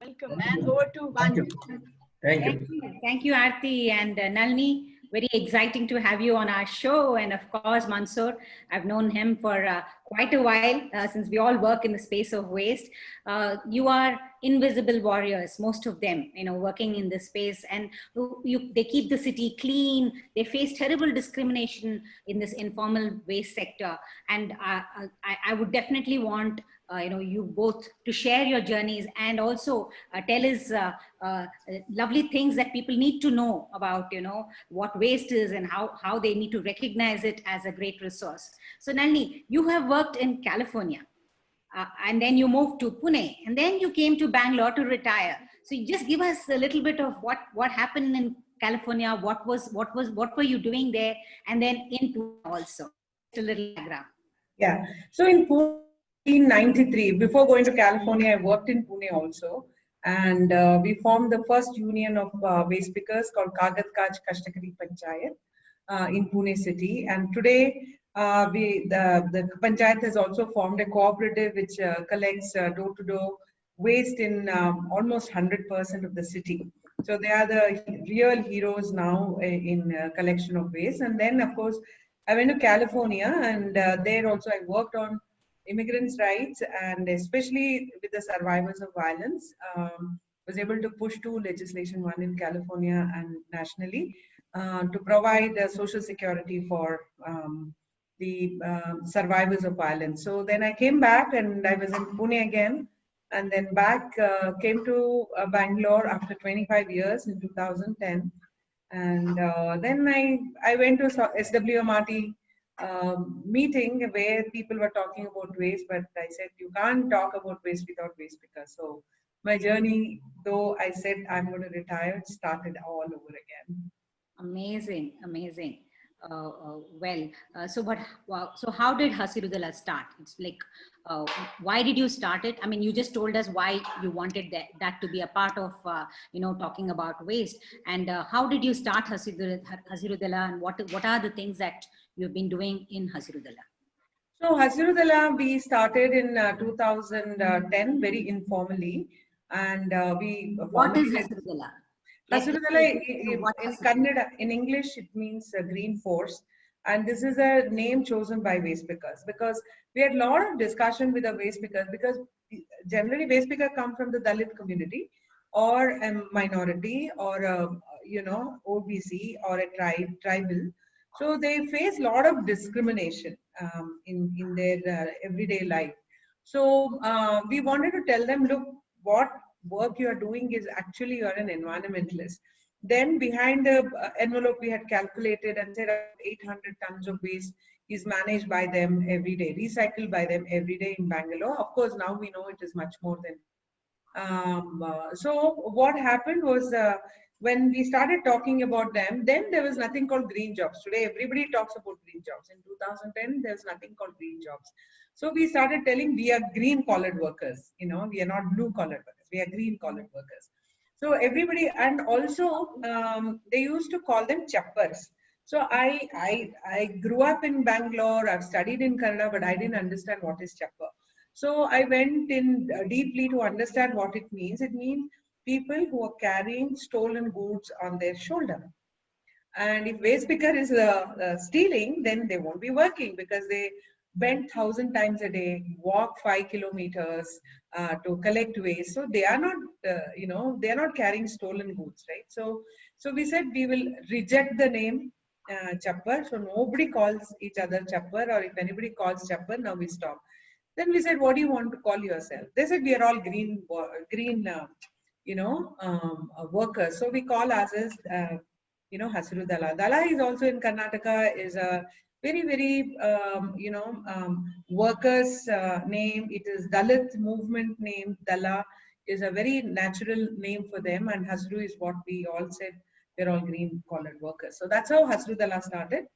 Welcome, and over to Thank Vanju. you. Thank Thank you. you. Thank you, Aarti and Nalini. Very exciting to have you on our show. And of course, Mansoor, I've known him for quite a while since we all work in the space of waste. You are invisible warriors, most of them, working in this space. And they keep the city clean. They face terrible discrimination in this informal waste sector. And I would definitely want you both to share your journeys and also tell us lovely things that people need to know about, what waste is and how they need to recognize it as a great resource. So Nalini, you have worked in California and then you moved to Pune and then you came to Bangalore to retire. So you just give us a little bit of what happened in California, what were you doing there, and then in Pune also. Just a little background. Yeah. So in Pune, 1993, before going to California, I worked in Pune also. And we formed the first union of waste pickers called Kagat Kaj Kashtakari Panchayat in Pune city. And today, the Panchayat has also formed a cooperative which collects door-to-door waste in almost 100% of the city. So they are the real heroes now in collection of waste. And then, of course, I went to California, and there also I worked on immigrants' rights, and especially with the survivors of violence. Was able to push two legislation, one in California and nationally, to provide social security for the survivors of violence. So then I came back, and I was in Pune again, and then back came to Bangalore after 25 years in 2010. And then I went to SWMRT meeting where people were talking about waste, but I said, you can't talk about waste without waste pickers. So my journey, though I said I'm going to retire, started all over again. Amazing, amazing. So how did Hasirudala start? It's like, why did you start it? I mean, you just told us why you wanted that to be a part of, talking about waste. And how did you start Hasirudala, and what are the things that you've been doing in Hasirudala? So Hasirudala, we started in 2010 very informally, and we What is formulated. Hasirudala? Hasirudala in Kannada, in English, it means green force. And this is a name chosen by waste pickers because we had a lot of discussion with the waste pickers because generally waste pickers come from the Dalit community or a minority or a, OBC or a tribal. So they face a lot of discrimination in their everyday life. So we wanted to tell them, look, what work you are doing is actually you're an environmentalist. Then behind the envelope we had calculated and said 800 tons of waste is managed by them every day, recycled by them every day in Bangalore. Of course, now we know it is much more than. So what happened was when we started talking about them, then there was nothing called green jobs. Today, everybody talks about green jobs. In 2010, there's nothing called green jobs. So we started telling we are green collared workers. We are not blue collared workers. We are green collared workers. So everybody, and also they used to call them chappers. So I grew up in Bangalore. I've studied in Kannada, but I didn't understand what is chapper. So I went in deeply to understand what it means. It means people who are carrying stolen goods on their shoulder. And if waste picker is stealing, then they won't be working because they bend 1,000 times a day, walk 5 kilometers to collect waste. So they are not, they are not carrying stolen goods, right? So we said we will reject the name Chapper. So nobody calls each other Chapper, or if anybody calls Chapper, now we stop. Then we said, what do you want to call yourself? They said, we are all green workers. So we call ourselves, Hasiru Dala. Dala is also in Karnataka, is a very, very, workers name. It is Dalit movement name. Dala is a very natural name for them. And Hasru is what we all said, we're all green collared workers. So that's how Hasru Dala started.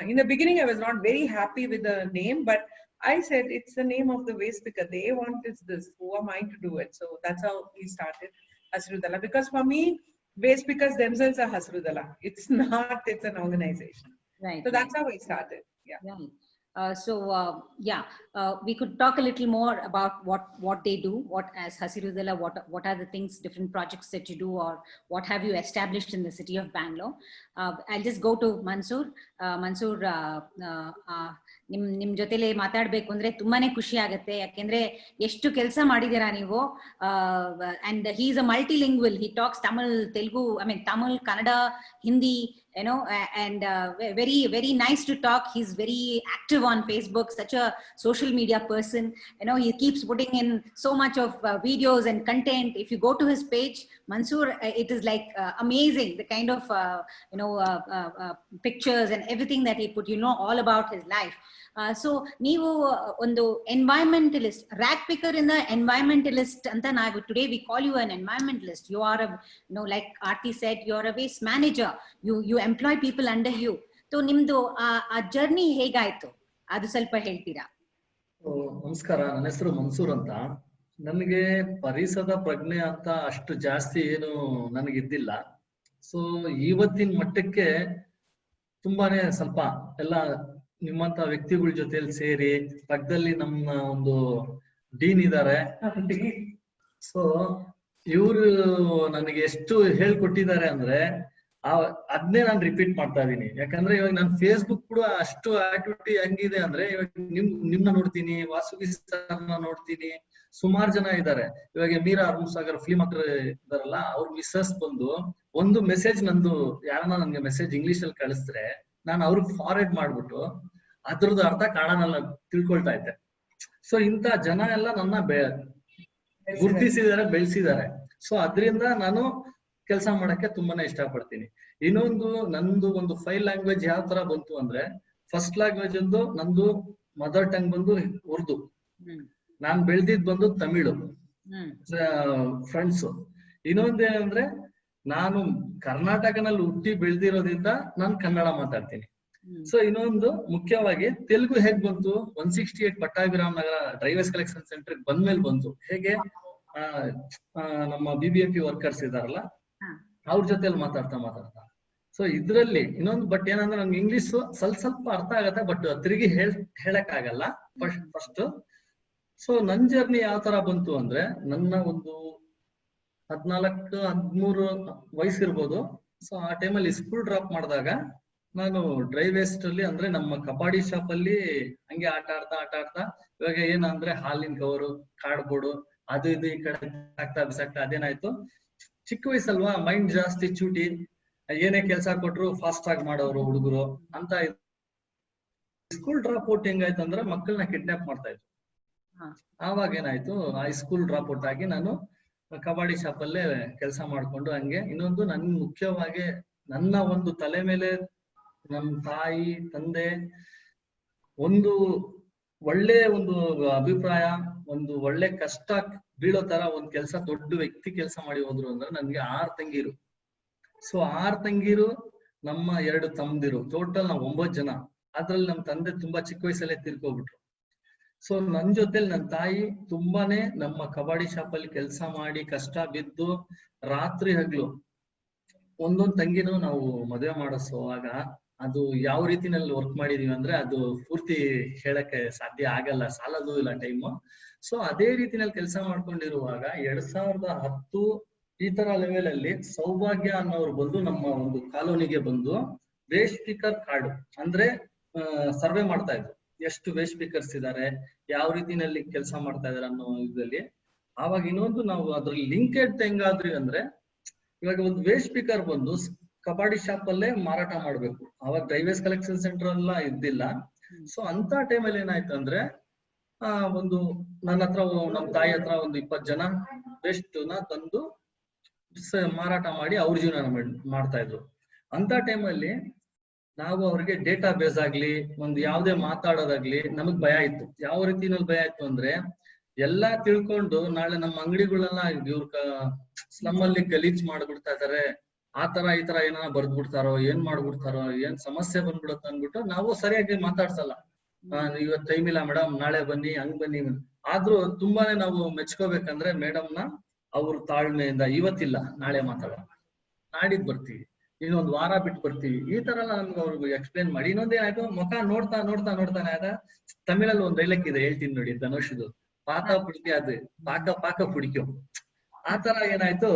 In the beginning, I was not very happy with the name, but I said, it's the name of the waste picker. They want is this. Who am I to do it? So that's how we started Hasrudala. Because for me, waste pickers themselves are Hasrudala. It's not, it's an organization. Right. So that's how we started. Yeah. Right. Yeah, we could talk a little more about what they do, what as Hasirudala, what are the things, different projects that you do, or what have you established in the city of Bangalore. I'll just go to Mansoor. Mansoor, ನಿಮ್ ಜೊತೆಲಿ ಮಾತಾಡ್ಬೇಕು ಅಂದ್ರೆ ತುಂಬಾನೇ ಖುಷಿ ಆಗುತ್ತೆ, ಯಾಕೆಂದ್ರೆ ಎಷ್ಟು ಕೆಲಸ ಮಾಡಿದೀರಾ ನೀವು. And he is a multilingual, he tax Tamil, Telugu, I mean Tamil, Kannada, Hindi, and very, very nice to talk. He's very active on Facebook, such a social media person. He keeps putting in so much of videos and content. If you go to his page, Mansoor, it is like amazing, the kind of pictures and everything that he put, all about his life. So ನೀವು ಒಂದು environmentalist, rag picker in the environmentalist ಅಂತ ನಾವು, today we call you an environmentalist. You are a, like Aarti said, you are a waste manager. You employ people under you. So ನಿಮ್ದು ಆ journey ಹೇಗಾಯ್ತು, ಅದು ಸ್ವಲ್ಪ ಹೇಳ್ತೀರಾ? ನಮಸ್ಕಾರ, ನನ್ನ ಹೆಸರು ಮನ್ಸೂರ್ ಅಂತ. ನನಗೆ ಪರಿಸರದ ಪ್ರಜ್ಞೆ ಅಂತ ಅಷ್ಟು ಜಾಸ್ತಿ ಏನು ನನಗಿದ್ದಿಲ್ಲ. ಸೊ ಇವತ್ತಿನ ಮಟ್ಟಕ್ಕೆ ತುಂಬಾನೇ ಸ್ವಲ್ಪ ಎಲ್ಲ ನಿಮ್ಮಂತ ವ್ಯಕ್ತಿಗಳ ಜೊತೆಲಿ ಸೇರಿ, ಪಕ್ಕದಲ್ಲಿ ನಮ್ಮ ಒಂದು ಡೀನ್ ಇದ್ದಾರೆ. ಸೊ ಇವರು ನನಗೆ ಎಷ್ಟು ಹೇಳ್ಕೊಟ್ಟಿದ್ದಾರೆ ಅಂದ್ರೆ ಅದನ್ನೇ ನಾನು ರಿಪೀಟ್ ಮಾಡ್ತಾ ಇದೀನಿ. ಯಾಕಂದ್ರೆ ಇವಾಗ ನಾನು ಫೇಸ್ಬುಕ್ ಕೂಡ ಅಷ್ಟು ಆಕ್ಟಿವಿಟಿ ಹೆಂಗಿದೆ ಅಂದ್ರೆ, ಇವಾಗ ನಿಮ್ನ ನೋಡ್ತೀನಿ, ವಾಸುಗಿ ಸರ್ನ ನೋಡ್ತೀನಿ, ಸುಮಾರು ಜನ ಇದ್ದಾರೆ. ಇವಾಗ ಮೀರಾ ಅರುಣ್ಸಾಗರ್ ಫಿಲ್ಮ್ ಆಕ್ಟರ್ ಇದಾರಲ್ಲ, ಅವ್ರ ಮಿಸ್ಸಸ್ ಬಂದು ಒಂದು ಮೆಸೇಜ್ ನಂದು ಯಾರನ್ನ ನನ್ಗೆ ಮೆಸೇಜ್ ಇಂಗ್ಲಿಷ್ ಅಲ್ಲಿ ಕಳಿಸಿದ್ರೆ ನಾನು ಅವ್ರಿಗೆ ಫಾರ್ವರ್ಡ್ ಮಾಡ್ಬಿಟ್ಟು ಅದ್ರದ್ದು ಅರ್ಥ ಕಾಣನಲ್ಲ ತಿಳ್ಕೊಳ್ತಾ ಇದ್ದೆ. ಸೊ ಇಂತ ಜನ ಎಲ್ಲ ನನ್ನ ಗುರುತಿಸಿದ್ದಾರೆ, ಬೆಳೆಸಿದ್ದಾರೆ. ಸೊ ಅದ್ರಿಂದ ನಾನು ಕೆಲಸ ಮಾಡಕ್ಕೆ ತುಂಬಾನೇ ಇಷ್ಟಪಡ್ತೀನಿ. ಇನ್ನೊಂದು, ನಂದು ಒಂದು 5 ಲ್ಯಾಂಗ್ವೇಜ್ ಯಾವ ತರ ಬಂತು ಅಂದ್ರೆ, ಫಸ್ಟ್ ಲ್ಯಾಂಗ್ವೇಜ್ ಒಂದು ನಂದು ಮದರ್ ಟಂಗ್ ಬಂದು ಉರ್ದು, ನಾನ್ ಬೆಳ್ದಿದ್ ಬಂದು ತಮಿಳು, ಫ್ರೆಂಡ್ಸ್. ಇನ್ನೊಂದೇನಂದ್ರೆ, ನಾನು ಕರ್ನಾಟಕನಲ್ಲಿ ಹುಟ್ಟಿ ಬೆಳ್ದಿರೋದ್ರಿಂದ ನಾನು ಕನ್ನಡ ಮಾತಾಡ್ತೀನಿ. ಸೊ ಇನ್ನೊಂದು ಮುಖ್ಯವಾಗಿ ತೆಲುಗು ಹೇಗ್ ಬಂತು, 168 ಪಟ್ಟಾಭಿರಾಮ್ ನಗರ ಡ್ರೈವರ್ಸ್ ಕಲೆಕ್ಷನ್ ಸೆಂಟರ್ ಬಂದ್ಮೇಲೆ ಬಂತು. ಹೇಗೆ ನಮ್ಮ BBMP ವರ್ಕರ್ಸ್ ಇದಾರಲ್ಲ, ಅವ್ರ ಜೊತೆಲಿ ಮಾತಾಡ್ತಾ. ಸೊ ಇದ್ರಲ್ಲಿ ಇನ್ನೊಂದು, ಬಟ್ ಏನಂದ್ರೆ ನನ್ಗೆ ಇಂಗ್ಲಿಷ್ ಸ್ವಲ್ಪ ಅರ್ಥ ಆಗತ್ತೆ, ಬಟ್ ತಿರುಗಿ ಹೇಳಕ್ ಆಗಲ್ಲ ಫಸ್ಟ್. ಸೊ ನನ್ ಜರ್ನಿ ಯಾವ ತರ ಬಂತು ಅಂದ್ರೆ, ನನ್ನ ಒಂದು 14-13 ವಯಸ್ಸಿರ್ಬೋದು. ಸೊ ಆ ಟೈಮಲ್ಲಿ ಸ್ಕೂಲ್ ಡ್ರಾಪ್ ಮಾಡಿದಾಗ ನಾನು ಡ್ರೈ ವೇಸ್ಟ್ ಅಲ್ಲಿ, ಅಂದ್ರೆ ನಮ್ಮ ಕಬಾಡಿ ಶಾಪ್ ಅಲ್ಲಿ ಹಂಗೆ ಆಟ ಆಡ್ತಾ ಇವಾಗ ಏನಂದ್ರೆ ಹಾಲಿನ ಕವರು, ಕಾರ್ಡ್ಬೋರ್ಡು, ಅದು ಇದು ಈ ಕಡೆ ಬಿಸಾಕ್ತಾ ಅದೇನಾಯ್ತು, ಚಿಕ್ಕ ವಯಸ್ಸಲ್ವಾ, ಮೈಂಡ್ ಜಾಸ್ತಿ ಚೂಟಿ, ಏನೇ ಕೆಲ್ಸ ಕೊಟ್ರು ಫಾಸ್ಟ್ ಆಗಿ ಮಾಡೋರು ಹುಡುಗರು ಅಂತ. ಸ್ಕೂಲ್ ಡ್ರಾಪ್ ಔಟ್ ಹೆಂಗಾಯ್ತು ಅಂದ್ರೆ, ಮಕ್ಕಳನ್ನ ಕಿಡ್ನಾಪ್ ಮಾಡ್ತಾ ಇದ್ರು. ಆವಾಗ ಏನಾಯ್ತು, ಆ ಸ್ಕೂಲ್ ಡ್ರಾಪ್ ಔಟ್ ಆಗಿ ನಾನು ಕಬಾಡಿ ಶಾಪ್ ಅಲ್ಲೇ ಕೆಲಸ ಮಾಡ್ಕೊಂಡು ಹಂಗೆ. ಇನ್ನೊಂದು, ನನ್ ಮುಖ್ಯವಾಗಿ ನನ್ನ ಒಂದು ತಲೆ ಮೇಲೆ ನಮ್ ತಾಯಿ ತಂದೆ ಒಂದು ಒಳ್ಳೆ ಒಂದು ಅಭಿಪ್ರಾಯ, ಒಂದು ಒಳ್ಳೆ ಕಷ್ಟ ಬೀಳೋ ತರ ಒಂದ್ ಕೆಲ್ಸ, ದೊಡ್ಡ ವ್ಯಕ್ತಿ ಕೆಲಸ ಮಾಡಿ ಹೋದ್ರು ಅಂದ್ರೆ ನನ್ಗೆ 6 ತಂಗಿರು. ಸೊ 6 ತಂಗಿರು, ನಮ್ಮ 2 ತಮ್ಮದಿರು, ಟೋಟಲ್ ನಾವು 9 ಜನ. ಅದ್ರಲ್ಲಿ ನಮ್ ತಂದೆ ತುಂಬಾ ಚಿಕ್ಕ ವಯಸ್ಸಲ್ಲೇ ತೀರ್ಕೊಬಿಟ್ರು. ಸೊ ನನ್ ಜೊತೆಲಿ ನನ್ ತಾಯಿ ತುಂಬಾನೇ ನಮ್ಮ ಕಬಾಡಿ ಶಾಪ್ ಅಲ್ಲಿ ಕೆಲಸ ಮಾಡಿ ಕಷ್ಟ ಬಿದ್ದು ರಾತ್ರಿ ಹಗ್ಲು ಒಂದೊಂದ್ ತಂಗಿನೂ ನಾವು ಮದುವೆ ಮಾಡಿಸೋವಾಗ ಅದು ಯಾವ ರೀತಿನಲ್ಲಿ ವರ್ಕ್ ಮಾಡಿದೀವಿ ಅಂದ್ರೆ, ಅದು ಪೂರ್ತಿ ಹೇಳಕ್ಕೆ ಸಾಧ್ಯ ಆಗಲ್ಲ, ಸಾಲದು ಇಲ್ಲ ಟೈಮು. ಸೊ ಅದೇ ರೀತಿನಲ್ಲಿ ಕೆಲಸ ಮಾಡ್ಕೊಂಡಿರುವಾಗ 2010 ಈ ತರ ಲೆವೆಲ್ ಅಲ್ಲಿ ಸೌಭಾಗ್ಯ ಅನ್ನೋರು ಬಂದು ನಮ್ಮ ಒಂದು ಕಾಲೋನಿಗೆ ಬಂದು ವೇಸ್ಟ್ ಸ್ಪೀಕರ್ ಕಾರ್ಡ್ ಅಂದ್ರೆ ಸರ್ವೆ ಮಾಡ್ತಾ ಇದ್ರು, ಎಷ್ಟು ವೇಸ್ಟ್ ಸ್ಪೀಕರ್ಸ್ ಇದಾರೆ, ಯಾವ ರೀತಿನಲ್ಲಿ ಕೆಲಸ ಮಾಡ್ತಾ ಇದಾರೆ ಅನ್ನೋ ಇದರಲ್ಲಿ. ಆವಾಗ ಇನ್ನೊಂದು, ನಾವು ಅದ್ರಲ್ಲಿ ಲಿಂಕೆಡ್ ಹೆಂಗಾದ್ರಿ ಅಂದ್ರೆ, ಇವಾಗ ಒಂದು ವೇಸ್ಟ್ ಸ್ಪೀಕರ್ ಬಂದು ಕಬಾಡಿ ಶಾಪ್ ಅಲ್ಲೇ ಮಾರಾಟ ಮಾಡ್ಬೇಕು. ಅವಾಗ ಡ್ರೈವರ್ಸ್ ಕಲೆಕ್ಷನ್ ಸೆಂಟರ್ ಎಲ್ಲ ಇದ್ದಿಲ್ಲ. ಸೊ ಅಂತ ಟೈಮಲ್ಲಿ ಏನಾಯ್ತು ಅಂದ್ರೆ, ಒಂದು ನನ್ನ ಹತ್ರ, ನಮ್ ತಾಯಿ ಹತ್ರ ಒಂದು 20 ಜನ ವೇಸ್ಟ್ ನ ತಂದು ಮಾರಾಟ ಮಾಡಿ ಅವ್ರ ಜೀವನ ಮಾಡ್ತಾ ಇದ್ರು. ಅಂತ ಟೈಮಲ್ಲಿ ನಾವು ಅವ್ರಿಗೆ ಡೇಟಾ ಬೇಸ್ ಆಗ್ಲಿ, ಒಂದು ಯಾವ್ದೇ ಮಾತಾಡೋದಾಗ್ಲಿ ನಮಗ್ ಭಯ ಇತ್ತು. ಯಾವ ರೀತಿನಲ್ಲಿ ಭಯ ಇತ್ತು ಅಂದ್ರೆ, ಎಲ್ಲಾ ತಿಳ್ಕೊಂಡು ನಾಳೆ ನಮ್ಮ ಅಂಗಡಿಗಳೆಲ್ಲ ಇವ್ರ ಸ್ಲಮ್ ಅಲ್ಲಿ ಗಲೀಜ್ ಮಾಡ್ಬಿಡ್ತಾ ಇದಾರೆ, ಆತರ ಈ ತರ ಏನಾರ ಬರ್ದ್ಬಿಡ್ತಾರೋ, ಏನ್ ಮಾಡ್ಬಿಡ್ತಾರೋ, ಏನ್ ಸಮಸ್ಯೆ ಬಂದ್ಬಿಡುತ್ತ ಅಂದ್ಬಿಟ್ಟು ನಾವು ಸರಿಯಾಗಿ ಮಾತಾಡ್ಸಲ್ಲ. ಇವತ್ ಟೈಮ್ ಇಲ್ಲ ಮೇಡಮ್, ನಾಳೆ ಬನ್ನಿ, ಹಂಗ್ ಬನ್ನಿ. ಆದ್ರೂ ತುಂಬಾನೇ ನಾವು ಮೆಚ್ಕೋಬೇಕಂದ್ರೆ ಮೇಡಮ್ನ ಅವ್ರ ತಾಳ್ಮೆಯಿಂದ, ಇವತ್ತಿಲ್ಲ ನಾಳೆ ಮಾತಾಡೋಣ, ನಾಡಿದ್ ಬರ್ತೀವಿ, ಇನ್ನೊಂದ್ ವಾರ ಬಿಟ್ಟು ಬರ್ತೀವಿ, ಈ ತರ ಎಲ್ಲ ನಮ್ಗೆ ಅವ್ರಿಗೆ ಎಕ್ಸ್ಪ್ಲೇನ್ ಮಾಡಿ. ಇನ್ನೊಂದೇನಾಯ್ತು, ಮುಖ ನೋಡ್ತಾನೆ ಅದ ತಮಿಳಲ್ಲಿ ಒಂದ್ ಡೈಲಾಗ್ ಇದೆ, ಹೇಳ್ತೀನಿ ನೋಡಿ, ಧನುಷ್ದು, ಪಾಕ ಪುಡಿಕ್ಯಾದು ಪಾಕ ಪುಡಿಕ್ಯೋ, ಆ ತರ ಏನಾಯ್ತು.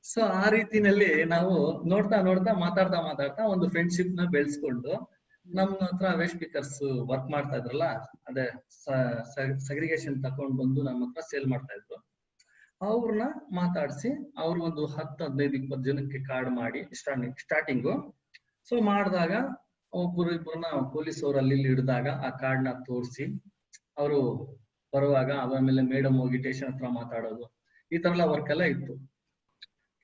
ಸೊ ಆ ರೀತಿನಲ್ಲಿ ನಾವು ನೋಡ್ತಾ ಮಾತಾಡ್ತಾ ಒಂದು ಫ್ರೆಂಡ್ಶಿಪ್ ನ ಬೆಳೆಸ್ಕೊಂಡು ನಮ್ಮ ಹತ್ರ ವೇಸ್ಟ್ ಸ್ಪೀಕರ್ಸ್ ವರ್ಕ್ ಮಾಡ್ತಾ ಇದ್ರಲ್ಲ, ಅದೇ ಸಗ್ರಿಗೇಷನ್ ತಕೊಂಡ್ ಬಂದು ನಮ್ಮ ಹತ್ರ ಸೇಲ್ ಮಾಡ್ತಾ ಇದ್ರು. ಅವ್ರನ್ನ ಮಾತಾಡ್ಸಿ ಅವ್ರು ಒಂದು 10, 15, 20 ಜನಕ್ಕೆ ಕಾರ್ಡ್ ಮಾಡಿ ಸ್ಟಾರ್ಟಿಂಗು. ಸೊ ಮಾಡಿದಾಗ ಇಬ್ಬರನ್ನ ಪೊಲೀಸ್ ಅವ್ರು ಅಲ್ಲಿ ಹಿಡಿದಾಗ ಆ ಕಾರ್ಡ್ ನ ತೋರಿಸಿ ಅವರು ಬರುವಾಗ ಆಮೇಲೆ ಮೇಡಮ್ ಹೋಗಿ ಸ್ಟೇಷನ್ ಹತ್ರ ಮಾತಾಡೋದು, ಈ ತರ ಎಲ್ಲ ವರ್ಕ್ ಎಲ್ಲ ಇತ್ತು.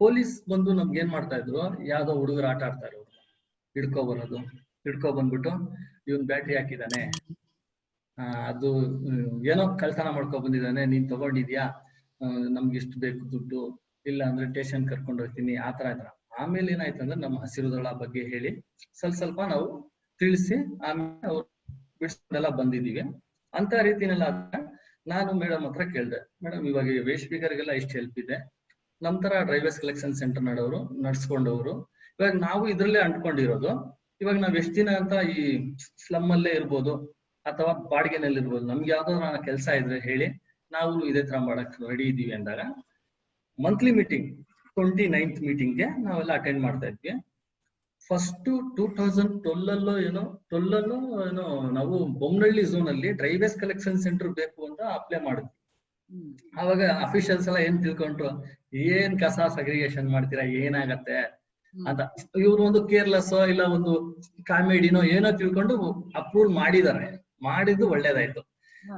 ಪೊಲೀಸ್ ಬಂದು ನಮ್ಗೆ ಏನ್ ಮಾಡ್ತಾ ಇದ್ರು, ಯಾವ್ದೋ ಹುಡುಗರು ಆಟ ಆಡ್ತಾ ಇರೋರು ಹಿಡ್ಕೊ ಬಂದ್ಬಿಟ್ಟು ಇವನ್ ಬ್ಯಾಟ್ರಿ ಹಾಕಿದಾನೆ, ಅದು ಏನೋ ಕಳ್ತನ ಮಾಡ್ಕೊ ಬಂದಿದ್ದಾನೆ, ನೀನ್ ತಗೊಂಡಿದ್ಯಾ, ನಮ್ಗೆ ಇಷ್ಟು ಬೇಕು ದುಡ್ಡು, ಇಲ್ಲ ಅಂದ್ರೆ ಸ್ಟೇಷನ್ ಕರ್ಕೊಂಡು ಹೋಗ್ತೀನಿ, ಆತರ ಆತರ. ಆಮೇಲೆ ಏನಾಯ್ತಂದ್ರೆ ನಮ್ಮ ಹಸಿರುದಳ ಬಗ್ಗೆ ಹೇಳಿ ಸ್ವಲ್ಪ ನಾವು ತಿಳಿಸಿ ಆಮೇಲೆ ಅವ್ರು ಬಿಡಿಸ್ಕೊಂಡೆಲ್ಲ ಬಂದಿದೀವಿ. ಅಂತ ರೀತಿನೆಲ್ಲ ನಾನು ಮೇಡಮ್ ಹತ್ರ ಕೇಳ್ದೆ, ಮೇಡಮ್ ಇವಾಗ ವೇಸ್ಟ್ ಸ್ಪೀಕರ್ಗೆಲ್ಲ ಇಷ್ಟು ಹೆಲ್ಪ್ ಇದೆ, ನಮ್ ತರ ಡ್ರೈವರ್ಸ್ ಕಲೆಕ್ಷನ್ ಸೆಂಟರ್ ನಡ್ಸ್ಕೊಂಡವ್ರು, ಇವಾಗ ನಾವು ಇದ್ರಲ್ಲೇ ಅಂಟ್ಕೊಂಡಿರೋದು, ಇವಾಗ ನಾವ್ ಎಷ್ಟ್ ದಿನ ಅಂತ ಈ ಸ್ಲಮ್ ಅಲ್ಲೇ ಇರ್ಬೋದು ಅಥವಾ ಬಾಡಿಗೆನಲ್ಲಿ ಇರ್ಬೋದು, ನಮ್ಗೆ ಯಾವ್ದಾದ್ರು ಕೆಲಸ ಇದ್ರೆ ಹೇಳಿ, ನಾವು ಇದೇ ತರ ಮಾಡಕ್ ರೆಡಿ ಇದೀವಿ ಅಂದಾಗ ಮಂತ್ಲಿ ಮೀಟಿಂಗ್ 29th ಮೀಟಿಂಗ್ಗೆ ನಾವೆಲ್ಲ ಅಟೆಂಡ್ ಮಾಡ್ತಾ ಇದ್ವಿ. ಫಸ್ಟ್ 2012 ಏನೋ ನಾವು ಬೊಮ್ಮನಹಳ್ಳಿ ಝೋನ್ ಅಲ್ಲಿ ಡ್ರೈವರ್ಸ್ ಕಲೆಕ್ಷನ್ ಸೆಂಟರ್ ಬೇಕು ಅಂತ ಅಪ್ಲೈ ಮಾಡಿದ್ವಿ. ಅವಾಗ ಅಫಿಷಿಯಲ್ಸ್ ಎಲ್ಲ ಏನ್ ತಿಳ್ಕೊಂಡ್ರು, ಏನ್ ಕಸ ಸಗ್ರಿಗೇಷನ್ ಮಾಡ್ತೀರಾ, ಏನಾಗತ್ತೆ ಅಂತ. ಇವ್ರು ಒಂದು ಕೇರ್ಲೆಸ್ ಇಲ್ಲ ಒಂದು ಕಾಮಿಡಿನೋ ಏನೋ ತಿಳ್ಕೊಂಡು ಅಪ್ರೂವ್ ಮಾಡಿದ್ದು ಒಳ್ಳೇದಾಯ್ತು.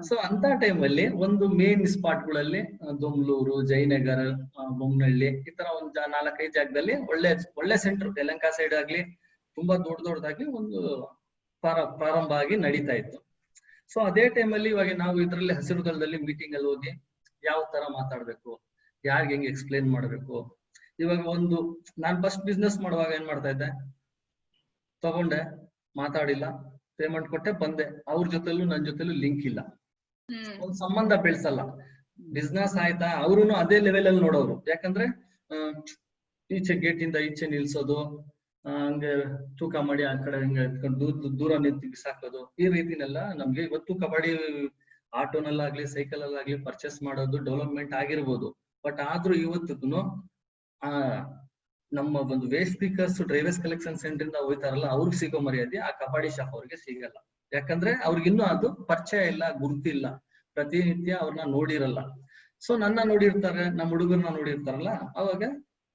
ಸೊ ಅಂತ ಟೈಮ್ ಅಲ್ಲಿ ಒಂದು ಮೇನ್ ಸ್ಪಾಟ್ ಗಳಲ್ಲಿ ದೊಮ್ಲೂರು, ಜಯನಗರ, ಬೊಮ್ಮನಹಳ್ಳಿ, ಈ ತರ ಒಂದ್ 4-5 ಜಾಗದಲ್ಲಿ ಒಳ್ಳೆ ಸೆಂಟರ್, ಯಲಹಂಕ ಸೈಡ್ ಆಗ್ಲಿ ತುಂಬಾ ದೊಡ್ಡದಾಗಿ ಒಂದು ಪ್ರಾರಂಭ ಆಗಿ ನಡೀತಾ ಇತ್ತು. ಸೊ ಅದೇ ಟೈಮಲ್ಲಿ ಇವಾಗ ನಾವು ಇದ್ರಲ್ಲಿ ಹಸಿರುದಳದಲ್ಲಿ ಮೀಟಿಂಗ್ ಅಲ್ಲಿ ಹೋಗಿ ಯಾವ ತರ ಮಾತಾಡ್ಬೇಕು, ಯಾರಿಗೆ ಹೆಂಗೆ ಎಕ್ಸ್ಪ್ಲೇನ್ ಮಾಡ್ಬೇಕು. ಇವಾಗ ನಾನ್ ಫಸ್ಟ್ ಬಿಸ್ನೆಸ್ ಮಾಡುವಾಗ ಏನ್ ಮಾಡ್ತಾ ಇದ್ದೆ, ತಗೊಂಡೆ, ಮಾತಾಡಿಲ್ಲ, ಪೇಮೆಂಟ್ ಕೊಟ್ಟೆ, ಬಂದೆ, ಅವ್ರ ಜೊತೆಲೂ ನನ್ ಜೊತೆಲೂ ಲಿಂಕ್ ಇಲ್ಲ, ಒಂದ್ ಸಂಬಂಧ ಬೆಳ್ಸಲ್ಲ. ಬಿಸ್ನೆಸ್ ಆಯ್ತಾ, ಅವ್ರುನು ಅದೇ ಲೆವೆಲ್ ಅಲ್ಲಿ ನೋಡೋರು, ಯಾಕಂದ್ರೆ ಈಚೆ ಗೇಟ್ ಇಂದ ಈಚೆ ನಿಲ್ಸೋದು, ಹಂಗೆ ತೂಕ ಮಾಡಿ ಆ ಕಡೆ ಹಿಂಗೆ ದೂರ ನಿಂತು ಬಿಸಾಕೋದು, ಈ ರೀತಿನೆಲ್ಲ ನಮ್ಗೆ ಇವತ್ತು ಕಬಡ್ಡಿ ಆಟೋನಲ್ಲಾಗ್ಲಿ ಸೈಕಲ್ ಅಲ್ಲಾಗ್ಲಿ ಪರ್ಚೇಸ್ ಮಾಡೋದು ಡೆವಲಪ್ಮೆಂಟ್ ಆಗಿರ್ಬೋದು. ಬಟ್ ಆದ್ರೂ ಇವತ್ತಿಗೂ ನಮ್ಮ ಒಂದು waste pickers drivers collection centre ಇಂದ ಹೋಯ್ತಾರಲ್ಲ, ಅವ್ರಿಗೆ ಸಿಗೋ ಮರ್ಯಾದೆ ಆ ಕಬಡ್ಡಿ ಶಾಪ್ ಅವ್ರಿಗೆ ಸಿಗಲ್ಲ. ಯಾಕಂದ್ರೆ ಅವ್ರಿಗಿನ್ನೂ ಅದು ಪರಿಚಯ ಇಲ್ಲ, ಗುರುತಿಲ್ಲ, ಪ್ರತಿನಿತ್ಯ ಅವ್ರನ್ನ ನೋಡಿರಲ್ಲ. ಸೊ ನನ್ನ ನೋಡಿರ್ತಾರೆ, ನಮ್ಮ ಹುಡುಗರನ್ನ ನೋಡಿರ್ತಾರಲ್ಲ, ಅವಾಗ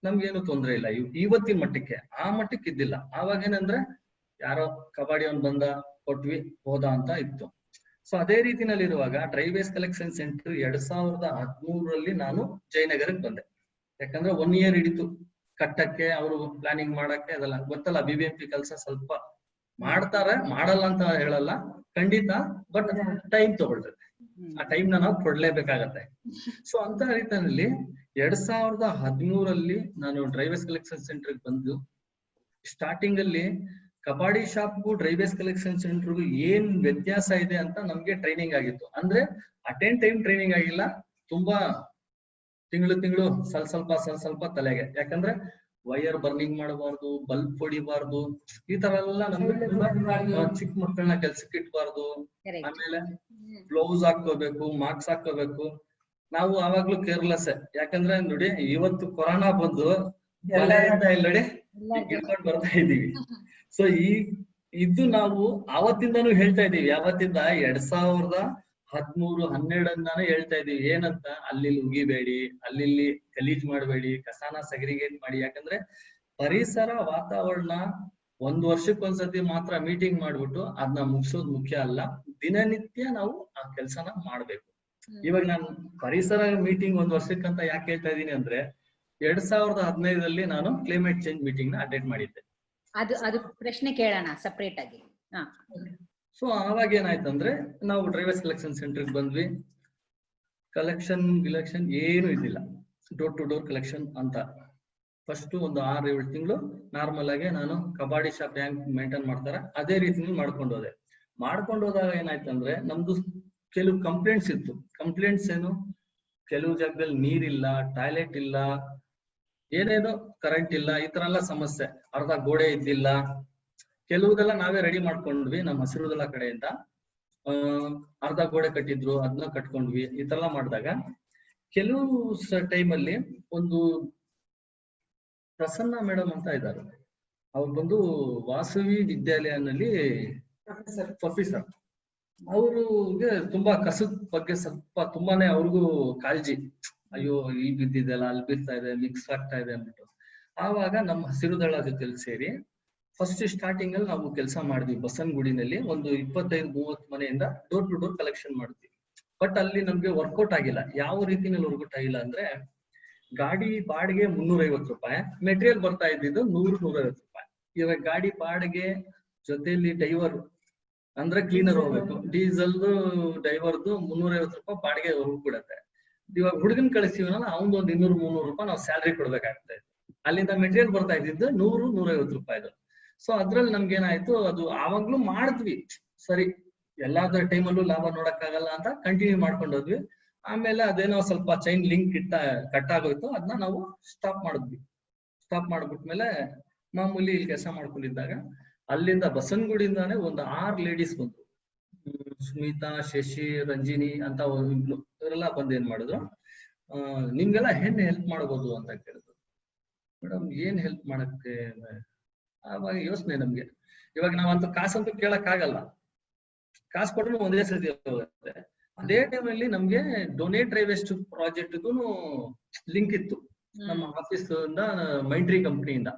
ನಮ್ಗೇನು ತೊಂದ್ರೆ ಇಲ್ಲ. ಇವತ್ತಿನ ಮಟ್ಟಕ್ಕೆ ಆ ಮಟ್ಟಕ್ಕೆ ಇದ್ದಿಲ್ಲ. ಆವಾಗ ಏನಂದ್ರೆ ಯಾರೋ ಕಬಡ್ಡಿ ಅವ್ನು ಬಂದ, ಕೊಟ್ವಿ, ಹೋದ ಅಂತ ಇತ್ತು. ಸೊ ಅದೇ ರೀತಿನಲ್ಲಿ ಇರುವಾಗ ಡ್ರೈವರ್ಸ್ ಕಲೆಕ್ಷನ್ ಸೆಂಟರ್ 2013 ನಾನು ಜಯನಗರಕ್ಕೆ ಬಂದೆ. ಯಾಕಂದ್ರೆ 1 year ಹಿಡಿತು ಕಟ್ಟಕ್ಕೆ, ಅವರು ಪ್ಲಾನಿಂಗ್ ಮಾಡಕ್ಕೆ, ಅದೆಲ್ಲ ಗೊತ್ತಲ್ಲ, BBMP ಕೆಲಸ ಸ್ವಲ್ಪ ಮಾಡಲ್ಲ ಅಂತ ಹೇಳಲ್ಲ, ಖಂಡಿತ, ಬಟ್ ಟೈಮ್ ತಗೊಳ್ತದೆ. ಆ ಟೈಮ್ ನಾವು ಕೊಡ್ಲೇಬೇಕಾಗತ್ತೆ. ಸೊ ಅಂತ ರೀತಿಯಲ್ಲಿ 2013 ನಾನು ಡ್ರೈವರ್ಸ್ ಕಲೆಕ್ಷನ್ ಸೆಂಟರ್ ಬಂದು, ಸ್ಟಾರ್ಟಿಂಗ್ ಅಲ್ಲಿ ಕಬಾಡಿ ಶಾಪ್ಗೂ ಡ್ರೈವರ್ಸ್ ಕಲೆಕ್ಷನ್ ಸೆಂಟರ್ಗೂ ಏನ್ ವ್ಯತ್ಯಾಸ ಇದೆ ಅಂತ ನಮ್ಗೆ ಟ್ರೈನಿಂಗ್ ಆಗಿತ್ತು. ಅಂದ್ರೆ ಅಟೆಂಡ್ ಟೈಮ್ ಟ್ರೈನಿಂಗ್ ಆಗಿಲ್ಲ, ತುಂಬಾ ತಿಂಗಳು ಸ್ವಲ್ಪ ತಲೆಗೆ. ಯಾಕಂದ್ರೆ ವೈರ್ ಬರ್ನಿಂಗ್ ಮಾಡಬಾರ್ದು, ಬಲ್ಬ್ ಹೊಡಿಬಾರ್ದು, ಈ ತರ ಎಲ್ಲ ನಮ್ಗೆ ಚಿಕ್ಕ ಮಕ್ಕಳನ್ನ ಕೆಲ್ಸಕ್ಕೆ ಇಟ್ಬಾರ್ದು. ಆಮೇಲೆ ಗ್ಲೌಸ್ ಹಾಕೋಬೇಕು, ಮಾಸ್ಕ್ ಹಾಕೋಬೇಕು. ನಾವು ಆವಾಗ್ಲೂ ಕೇರ್ಲೆಸ್, ಯಾಕಂದ್ರೆ ನೋಡಿ ಇವತ್ತು ಕೊರೋನಾ ಬಂದು ನೋಡಿ ಇಟ್ಕೊಂಡು ಬರ್ತಾ ಇದೀವಿ. ಸೊ ಇದು ನಾವು ಆವತ್ತಿಂದಾನು ಹೇಳ್ತಾ ಇದೀವಿ, ಯಾವತ್ತಿಂದ 2013-12 ಹೇಳ್ತಾ ಇದೀವಿ. ಏನಂತ, ಅಲ್ಲಿ ಉಗಿಬೇಡಿ, ಅಲ್ಲಿ ಗಲೀಜ್ ಮಾಡಬೇಡಿ, ಕಸಾನ ಸೆಗ್ರಿಗೇಟ್ ಮಾಡಿ. ಯಾಕಂದ್ರೆ ಪರಿಸರ ವಾತಾವರಣ 1 ವರ್ಷಕ್ಕೊಂದ್ಸತಿ ಮಾತ್ರ ಮೀಟಿಂಗ್ ಮಾಡ್ಬಿಟ್ಟು ಅದನ್ನ ಮುಗಿಸೋದು ಮುಖ್ಯ ಅಲ್ಲ, ದಿನನಿತ್ಯ ನಾವು ಆ ಕೆಲ್ಸನ ಮಾಡ್ಬೇಕು. ಇವಾಗ ನಾನು ಪರಿಸರ ಮೀಟಿಂಗ್ 1 ವರ್ಷಕ್ಕಂತ ಯಾಕೆ ಹೇಳ್ತಾ ಇದೀನಿ ಅಂದ್ರೆ, 2015 ನಾನು ಕ್ಲೈಮೇಟ್ ಚೇಂಜ್ ಮೀಟಿಂಗ್ ನ ಅಟೆಂಡ್ ಮಾಡಿದ್ದೆ. ಅದು ಪ್ರಶ್ನೆ ಕೇಳೋಣ ಸಪರೇಟ್ ಆಗಿ. ಸೊ ಆವಾಗ ಏನಾಯ್ತಂದ್ರೆ, ನಾವು ಡ್ರೈವರ್ಸ್ ಕಲೆಕ್ಷನ್ ಸೆಂಟರ್ ಬಂದ್ವಿ. ಕಲೆಕ್ಷನ್ ಏನು ಇದ್ದಿಲ್ಲ, ಡೋರ್ ಟು ಡೋರ್ ಕಲೆಕ್ಷನ್ ಅಂತ. ಫಸ್ಟ್ ಒಂದು 6-7 ತಿಂಗಳು ನಾರ್ಮಲ್ ಆಗಿ ನಾನು ಕಬಾಡಿ ಶಾಪ್ ಹೆಂಗ್ ಮೇಂಟೈನ್ ಮಾಡ್ತಾರೆ ಅದೇ ರೀತಿ ಮಾಡ್ಕೊಂಡು ಹೋದಾಗ ಏನಾಯ್ತಂದ್ರೆ, ನಮ್ದು ಕೆಲವು ಕಂಪ್ಲೇಂಟ್ಸ್ ಇತ್ತು. ಕಂಪ್ಲೇಂಟ್ಸ್ ಏನು, ಕೆಲವು ಜಾಗದಲ್ಲಿ ನೀರಿಲ್ಲ, ಟಾಯ್ಲೆಟ್ ಇಲ್ಲ, ಏನೇನೋ ಕರೆಂಟ್ ಇಲ್ಲ, ಈ ತರ ಎಲ್ಲ ಸಮಸ್ಯೆ. ಅರ್ಧ ಗೋಡೆ ಇದ್ದಿಲ್ಲ, ಕೆಲವುದೆಲ್ಲ ನಾವೇ ರೆಡಿ ಮಾಡ್ಕೊಂಡ್ವಿ ನಮ್ಮ ಹಸಿರುದಲ ಕಡೆಯಿಂದ. ಅರ್ಧ ಗೋಡೆ ಕಟ್ಟಿದ್ರು, ಅದನ್ನ ಕಟ್ಕೊಂಡ್ವಿ. ಈ ತರ ಮಾಡಿದಾಗ ಕೆಲವು ಟೈಮಲ್ಲಿ ಒಂದು ಪ್ರಸನ್ನ ಮೇಡಮ್ ಅಂತ ಇದ್ದಾರೆ, ಅವ್ರು ಬಂದು ವಾಸವಿ ವಿದ್ಯಾಲಯನಲ್ಲಿ ಪ್ರೊಫೆಸರ್. ಅವ್ರಿಗೆ ತುಂಬಾ ಕಸದ ಬಗ್ಗೆ ಸ್ವಲ್ಪ ತುಂಬಾನೇ ಅವ್ರಿಗೂ ಕಾಳಜಿ. ಅಯ್ಯೋ ಇಲ್ಲಿ ಬಿದ್ದಿದೆಲ್ಲ, ಅಲ್ಲಿ ಬಿಡ್ತಾ ಇದೆ, ಮಿಕ್ಸ್ ಆಗ್ತಾ ಇದೆ ಅಂದ್ಬಿಟ್ಟು. ಆವಾಗ ನಮ್ಮ ಹಸಿರುದಳ ಜೊತೆಲಿ ಸೇರಿ ಫಸ್ಟ್ ಸ್ಟಾರ್ಟಿಂಗ್ ಅಲ್ಲಿ ನಾವು ಕೆಲಸ ಮಾಡಿದ್ವಿ ಬಸವನಗುಡಿನಲ್ಲಿ. ಒಂದು 25-30 ಮನೆಯಿಂದ ಡೋರ್ ಟು ಡೋರ್ ಕಲೆಕ್ಷನ್ ಮಾಡ್ತೀವಿ. ಬಟ್ ಅಲ್ಲಿ ನಮ್ಗೆ ವರ್ಕೌಟ್ ಆಗಿಲ್ಲ. ಯಾವ ರೀತಿನಲ್ಲಿ ವರ್ಕೌಟ್ ಆಗಿಲ್ಲ ಅಂದ್ರೆ, ಗಾಡಿ ಬಾಡಿಗೆ 350 ರೂಪಾಯಿ, ಮೆಟೀರಿಯಲ್ ಬರ್ತಾ ಇದ್ದಿದ್ದು 100-150 ರೂಪಾಯಿ. ಇವಾಗ ಗಾಡಿ ಬಾಡಿಗೆ ಜೊತೆಲಿ ಡೈವರ್ ಅಂದ್ರೆ ಕ್ಲೀನರ್ ಹೋಗ್ಬೇಕು, ಡೀಸೆಲ್ದು ಡೈವರ್ದು 350 ರೂಪಾಯಿ ಬಾಡಿಗೆ ಹೋಗ್ಬಿಡತ್ತೆ. ಇವಾಗ ಹುಡುಗನ್ ಕಳಿಸ್ತೀವಲ್ಲ, ಅವನ್ ಒಂದು 200-300 ರೂಪಾಯಿ ನಾವು ಸ್ಯಾಲ್ರಿ ಕೊಡ್ಬೇಕಾಗ್ತದೆ. ಅಲ್ಲಿಂದ ಮೆಟೀರಿಯಲ್ ಬರ್ತಾ ಇದ್ದಿದ್ದು 100-150 ರೂಪಾಯಿದು. ಸೊ ಅದ್ರಲ್ಲಿ ನಮ್ಗೆ ಏನಾಯ್ತು, ಅದು ಆವಾಗ್ಲೂ ಮಾಡಿದ್ವಿ ಸರಿ, ಎಲ್ಲಾದ್ರ ಟೈಮಲ್ಲೂ ಲಾಭ ನೋಡಕ್ಕಾಗಲ್ಲ ಅಂತ ಕಂಟಿನ್ಯೂ ಮಾಡ್ಕೊಂಡೋದ್ವಿ. ಆಮೇಲೆ ಅದೇನೋ ಸ್ವಲ್ಪ ಚೈನ್ ಲಿಂಕ್ ಕಟ್ ಆಗೋಯ್ತು, ಅದನ್ನ ನಾವು ಸ್ಟಾಪ್ ಮಾಡಿದ್ವಿ. ಸ್ಟಾಪ್ ಮಾಡ್ಬಿಟ್ಮೇಲೆ ಮಾಮೂಲಿ ಇಲ್ಲಿ ಕೆಲಸ ಮಾಡ್ಕೊಂಡಿದ್ದಾಗ ಅಲ್ಲಿಂದ ಬಸವನಗುಡಿಯಿಂದಾನೆ ಒಂದು 6 ಲೇಡೀಸ್ ಬಂದ್ರು. ಸ್ಮಿತಾ, ಶಶಿ, ರಂಜಿನಿ ಅಂತ ಇಬ್ರು, ಇವರೆಲ್ಲ ಬಂದು ಏನ್ ಮಾಡಿದ್ರು, ನಿಮ್ಗೆಲ್ಲ ಹೆಣ್ಣು ಹೆಲ್ಪ್ ಮಾಡ್ಬೋದು ಅಂತ ಕೇಳಿದ್ರು. ಮೇಡಮ್ ಏನ್ ಹೆಲ್ಪ್ ಮಾಡಕ್ಕೆ? ಆವಾಗ ಯೋಚನೆ ನಮ್ಗೆ, ಇವಾಗ ನಾವಂತೂ ಕಾಸಂತೂ ಕೇಳಕ್ ಆಗಲ್ಲ, ಕಾಸು ಕೊಟ್ಟರು ಒಂದೇ ಸತಿ ಹೋಗುತ್ತೆ. ಅದೇ ಟೈಮಲ್ಲಿ ನಮ್ಗೆ ಡೊನೇಟ್ ಡ್ರೈವೆಸ್ಟ್ ಪ್ರಾಜೆಕ್ಟ್ಗೂ ಲಿಂಕ್ ಇತ್ತು ನಮ್ಮ ಆಫೀಸ್ ಇಂದ, ಮೈಂಟ್ರಿ ಕಂಪ್ನಿಯಿಂದ.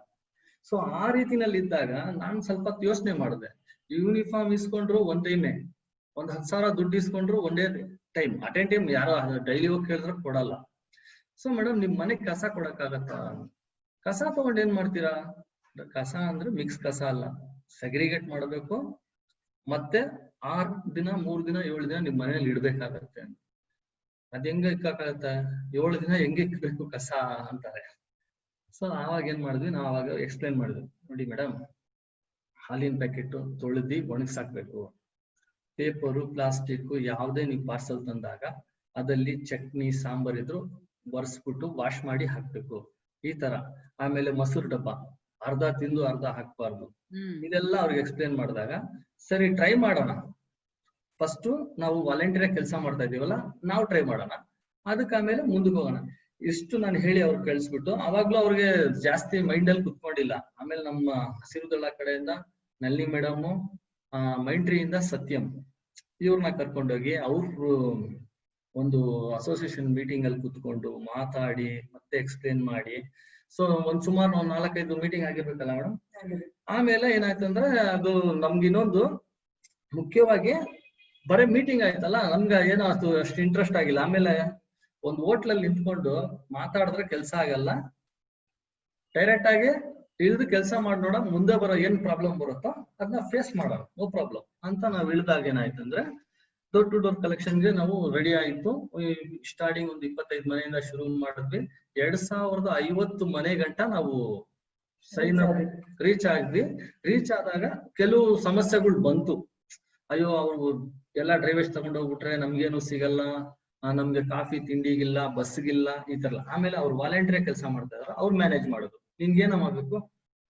ಸೊ ಆ ರೀತಿನಲ್ಲಿ ಇದ್ದಾಗ ನಾನ್ ಸ್ವಲ್ಪ ಯೋಚನೆ ಮಾಡಿದೆ. ಯೂನಿಫಾರ್ಮ್ ಇಸ್ಕೊಂಡ್ರು ಒಂದ್ ಟೈಮೇ, 10,000 ದುಡ್ಡು ಇಸ್ಕೊಂಡ್ರು ಒಂದೇ ಟೈಮ್, ಅಟೆಂಡ್ ಟೈಮ್ ಯಾರೋ ಡೈಲಿ ಹೋಗಿ ಕೇಳಿದ್ರೆ ಕೊಡಲ್ಲ. ಸೊ ಮೇಡಮ್ ನಿಮ್ ಮನೆಗ್ ಕಸ ಕೊಡಕ್ಕಾಗತ್ತಾ? ಕಸ ತಗೊಂಡ್ ಏನ್ ಮಾಡ್ತೀರಾ? ಕಸ ಅಂದ್ರೆ ಮಿಕ್ಸ್ ಕಸ ಅಲ್ಲ, ಸೆಗ್ರಿಗೇಟ್ ಮಾಡಬೇಕು, ಮತ್ತೆ 6 ದಿನ 3 ದಿನ 7 ದಿನ ನಿಮ್ ಮನೇಲಿ ಇಡ್ಬೇಕಾಗತ್ತೆ. ಅದ್ ಹೆಂಗ ಇಕ್ಕಾಗತ್ತೆ? 7 ದಿನ ಹೆಂಗೆ ಇಕ್ಬೇಕು ಕಸ ಅಂತಾರೆ. ಸೊ ಆವಾಗ ಏನ್ ಮಾಡಿದ್ವಿ, ನಾವ್ ಅವಾಗ ಎಕ್ಸ್ಪ್ಲೈನ್ ಮಾಡಿದ್ವಿ, ನೋಡಿ ಮೇಡಮ್, ಹಾಲಿನ ಪ್ಯಾಕೆಟ್ ತೊಳೆದಿ ಒಣಗ್ಸಾಕ್ಬೇಕು, ಪೇಪರು, ಪ್ಲಾಸ್ಟಿಕ್ ಯಾವುದೇ ನೀವು ಪಾರ್ಸಲ್ ತಂದಾಗ ಅದಲ್ಲಿ ಚಟ್ನಿ ಸಾಂಬಾರ್ ಇದ್ರು ಬರ್ಸ್ಬಿಟ್ಟು ವಾಶ್ ಮಾಡಿ ಹಾಕ್ಬೇಕು, ಈ ತರ. ಆಮೇಲೆ ಮೊಸರು ಡಬ್ಬ ಅರ್ಧ ತಿಂದು ಅರ್ಧ ಹಾಕ್ಬಾರ್ದು. ಇದೆಲ್ಲ ಅವ್ರಿಗೆ ಎಕ್ಸ್ಪ್ಲೇನ್ ಮಾಡಿದಾಗ ಸರಿ ಟ್ರೈ ಮಾಡೋಣ, ಫಸ್ಟ್ ನಾವು ವಾಲಂಟಿಯರ್ ಕೆಲಸ ಮಾಡ್ತಾ ಇದೀವಲ್ಲ, ನಾವು ಟ್ರೈ ಮಾಡೋಣ, ಅದಕ್ಕೆ ಆಮೇಲೆ ಮುಂದಕ್ಕೆ ಹೋಗೋಣ. ಇಷ್ಟು ನಾನು ಹೇಳಿ ಅವ್ರು ಕಳಿಸ್ಬಿಟ್ಟು, ಅವಾಗ್ಲೂ ಅವ್ರಿಗೆ ಜಾಸ್ತಿ ಮೈಂಡ್ ಅಲ್ಲಿ ಕುತ್ಕೊಂಡಿಲ್ಲ. ಆಮೇಲೆ ನಮ್ಮ ಹಸಿರುದಳ ಕಡೆಯಿಂದ ನಳಿನಿ ಮೇಡಮ್, ಮೈಂಟ್ರಿಯಿಂದ ಸತ್ಯಂ, ಇವ್ರನ್ನ ಕರ್ಕೊಂಡೋಗಿ ಅವ್ರು ಒಂದು ಅಸೋಸಿಯೇಷನ್ ಮೀಟಿಂಗ್ ಅಲ್ಲಿ ಕುತ್ಕೊಂಡು ಮಾತಾಡಿ ಮತ್ತೆ ಎಕ್ಸ್ಪ್ಲೇನ್ ಮಾಡಿ. ಸೊ ಒಂದ್ ಸುಮಾರು 4-5 ಮೀಟಿಂಗ್ ಆಗಿರ್ಬೇಕಲ್ಲ ಮೇಡಮ್. ಆಮೇಲೆ ಏನಾಯ್ತು ಅಂದ್ರೆ, ಅದು ನಮ್ಗೆ ಇನ್ನೊಂದು ಮುಖ್ಯವಾಗಿ ಬರೀ ಮೀಟಿಂಗ್ ಆಯ್ತಲ್ಲ, ನಮ್ಗೆ ಏನೋ ಅಷ್ಟು ಇಂಟ್ರೆಸ್ಟ್ ಆಗಿಲ್ಲ. ಆಮೇಲೆ ಒಂದು ಹೋಟ್ಲಲ್ಲಿ ನಿಂತ್ಕೊಂಡು ಮಾತಾಡಿದ್ರೆ ಕೆಲ್ಸ ಆಗಲ್ಲ, ಡೈರೆಕ್ಟ್ ಆಗಿ ಇಳಿದು ಕೆಲಸ ಮಾಡಿ ನೋಡೋಣ, ಮುಂದೆ ಬರೋ ಏನ್ ಪ್ರಾಬ್ಲಮ್ ಬರುತ್ತೋ ಅದನ್ನ ಫೇಸ್ ಮಾಡೋಣ, ನೋ ಪ್ರಾಬ್ಲಮ್ ಅಂತ ನಾವ್ ಇಳಿದಾಗ ಏನಾಯ್ತು ಅಂದ್ರೆ, ಡೋರ್ ಟು ಡೋರ್ ಕಲೆಕ್ಷನ್ಗೆ ನಾವು ರೆಡಿ ಆಯ್ತು. ಸ್ಟಾರ್ಟಿಂಗ್ ಒಂದು 25 ಮನೆಯಿಂದ ಶುರು ಮಾಡಿದ್ವಿ. 2050 ಮನೆ ಗಂಟ ನಾವು ಸೈನ್ ರೀಚ್ ಆದ್ವಿ. ರೀಚ್ ಆದಾಗ ಕೆಲವು ಸಮಸ್ಯೆಗಳು ಬಂತು. ಅಯ್ಯೋ ಅವ್ರು ಎಲ್ಲಾ ಡ್ರೈವರ್ಸ್ ತಗೊಂಡೋಗ್ಬಿಟ್ರೆ ನಮ್ಗೇನು ಸಿಗಲ್ಲ, ನಮ್ಗೆ ಕಾಫಿ ತಿಂಡಿಗಿಲ್ಲ, ಬಸ್ಗಿಲ್ಲ, ಈ ತರ. ಆಮೇಲೆ ಅವ್ರು ವಾಲಂಟಿಯರ್ ಕೆಲಸ ಮಾಡ್ತಾ ಇದಾರೆ, ಅವ್ರು ಮ್ಯಾನೇಜ್ ಮಾಡೋದು. ನಿನ್ಗೇನ ಮಾಡ್ಬೇಕು,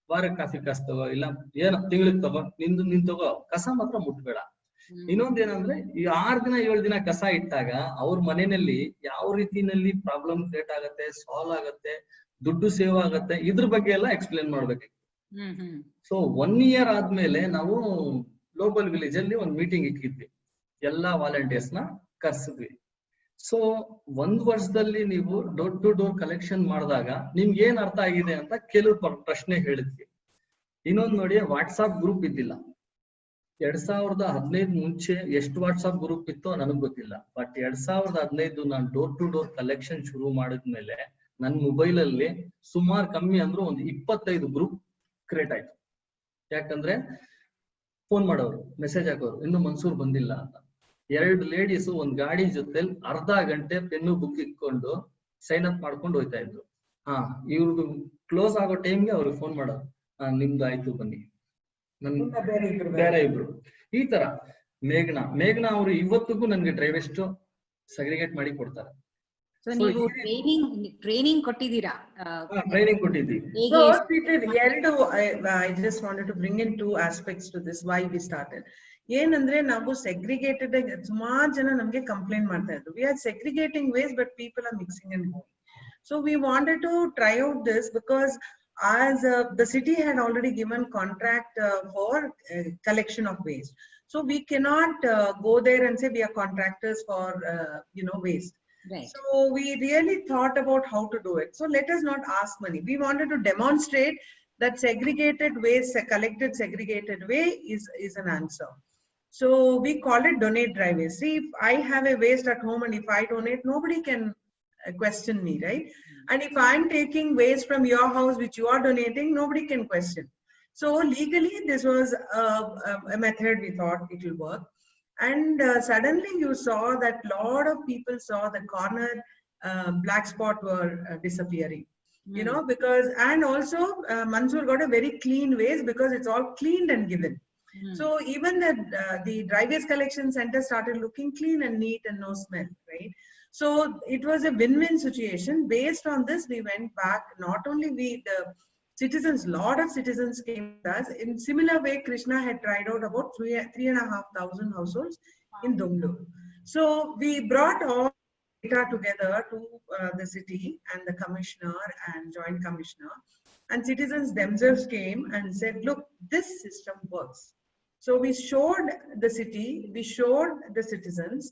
ವಾರಕ್ಕೆ ಕಾಫಿ ಕಾಸು ತಗೋ, ಇಲ್ಲ ಏನೋ ತಿಂಗಳಿಗೆ ತಗೋ, ನಿನ್ ತಗೋ, ಕಸ ಮಾತ್ರ ಮುಟ್ಬೇಡ. ಇನ್ನೊಂದೇನಂದ್ರೆ, ಈ 6 ದಿನ 7 ದಿನ ಕಸ ಇಟ್ಟಾಗ ಅವ್ರ ಮನೆಯಲ್ಲಿ ಯಾವ ರೀತಿನಲ್ಲಿ ಪ್ರಾಬ್ಲಮ್ ಕ್ರಿಯೇಟ್ ಆಗತ್ತೆ, ಸಾಲ್ವ್ ಆಗತ್ತೆ, ದುಡ್ಡು ಸೇವ್ ಆಗತ್ತೆ, ಇದ್ರ ಬಗ್ಗೆ ಎಲ್ಲ ಎಕ್ಸ್ಪ್ಲೇನ್ ಮಾಡ್ಬೇಕಾಗಿತ್ತು. ಸೊ 1 year ಆದ್ಮೇಲೆ ನಾವು ಗ್ಲೋಬಲ್ ವಿಲೇಜ್ ಅಲ್ಲಿ ಒಂದು ಮೀಟಿಂಗ್ ಇಟ್ಟಿದ್ವಿ, ಎಲ್ಲಾ ವಾಲಂಟಿಯರ್ಸ್ ನ ಕರ್ಸಿದ್ವಿ. ಸೊ 1 ವರ್ಷದಲ್ಲಿ ನೀವು ಡೋರ್ ಟು ಡೋರ್ ಕಲೆಕ್ಷನ್ ಮಾಡಿದಾಗ ನಿಮ್ಗೆ ಏನ್ ಅರ್ಥ ಆಗಿದೆ ಅಂತ ಕೆಲವು ಪ್ರಶ್ನೆ ಹೇಳಿದ್ವಿ. ಇನ್ನೊಂದು ನೋಡಿ, ವಾಟ್ಸಾಪ್ ಗ್ರೂಪ್ ಇದ್ದಿಲ್ಲ. 2015 ಮುಂಚೆ ಎಷ್ಟು ವಾಟ್ಸಾಪ್ ಗ್ರೂಪ್ ಇತ್ತೋ ನನಗ್ ಗೊತ್ತಿಲ್ಲ. ಬಟ್ 2015 ನಾನು ಡೋರ್ ಟು ಡೋರ್ ಕಲೆಕ್ಷನ್ ಶುರು ಮಾಡಿದ್ಮೇಲೆ ನನ್ನ ಮೊಬೈಲ್ ಅಲ್ಲಿ ಸುಮಾರು ಕಮ್ಮಿ ಅಂದ್ರೂ ಒಂದು 25 ಗ್ರೂಪ್ ಕ್ರಿಯೇಟ್ ಆಯ್ತು. ಯಾಕಂದ್ರೆ ಫೋನ್ ಮಾಡೋರು, ಮೆಸೇಜ್ ಹಾಕೋರು, ಇನ್ನು ಮನ್ಸೂರ್ ಬಂದಿಲ್ಲ ಅಂತ. 2 ಲೇಡೀಸ್ ಒಂದ್ ಗಾಡಿ ಜೊತೆ ಅರ್ಧ ಗಂಟೆ ಪೆನ್ನು ಬುಕ್ ಇಟ್ಕೊಂಡು ಸೈನ್ ಅಪ್ ಮಾಡ್ಕೊಂಡು ಹೋಯ್ತಾ ಇದ್ರು. ಇವ್ರದ್ದು ಕ್ಲೋಸ್ ಆಗೋ ಟೈಮ್ಗೆ ಅವ್ರಿಗೆ ಫೋನ್ ಮಾಡೋರು, ನಿಮ್ದು ಆಯ್ತು ಬನ್ನಿ, ಬೇರೆ ಇಬ್ರು. ಈ ತರ ಮೇಘನಾ ಅವ್ರು ಇವತ್ತಿಗೂ ನನ್ಗೆ ಡ್ರೈವೆಸ್ಟ್ ಸೆಗ್ರಿಗೇಟ್ ಮಾಡಿ ಕೊಡ್ತಾರೆ. So So ನೀವು ಟ್ರೈನಿಂಗ್ ಕೊಟ್ಟಿದ್ದೀರಾ? ಟ್ರೈನಿಂಗ್ ಕೊಟ್ಟಿದ್ವಿ. So I just wanted to bring in two aspects to this why we started. ಏನಂದ್ರೆ ನಾವು segregated ಸುಮಾರು ಜನ ನಮಗೆ ಕಂಪ್ಲೇಂಟ್ ಮಾಡ್ತಾ ಇದ್ರು. We are segregating waste but people are mixing and going. So we wanted to try out this because as the city had already given contract for collection of waste. So we cannot go there and say we are contractors for waste. Right. So we really thought about how to do it. So let us not ask money. We wanted to demonstrate that segregated waste, collected segregated way is an answer. So we call it donate dry waste. See, if I have a waste at home and if I donate, nobody can question me, right? And if I'm taking waste from your house which you are donating, nobody can question. So legally this was a method we thought it will work. And suddenly you saw that lot of people saw the corner black spot were disappearing, because, and also Mansoor got a very clean waste because it's all cleaned and given. So even the dry waste collection center started looking clean and neat and no smell, right? So it was a win-win situation. Based on this, we went back, not only we, the citizens, lot of citizens came with us. In similar way, Krishna had tried out about 3,500 households in Donglur. So we brought all data together to the city and the commissioner and joint commissioner, and citizens themselves came and said, look, this system works. So we showed the city, we showed the citizens,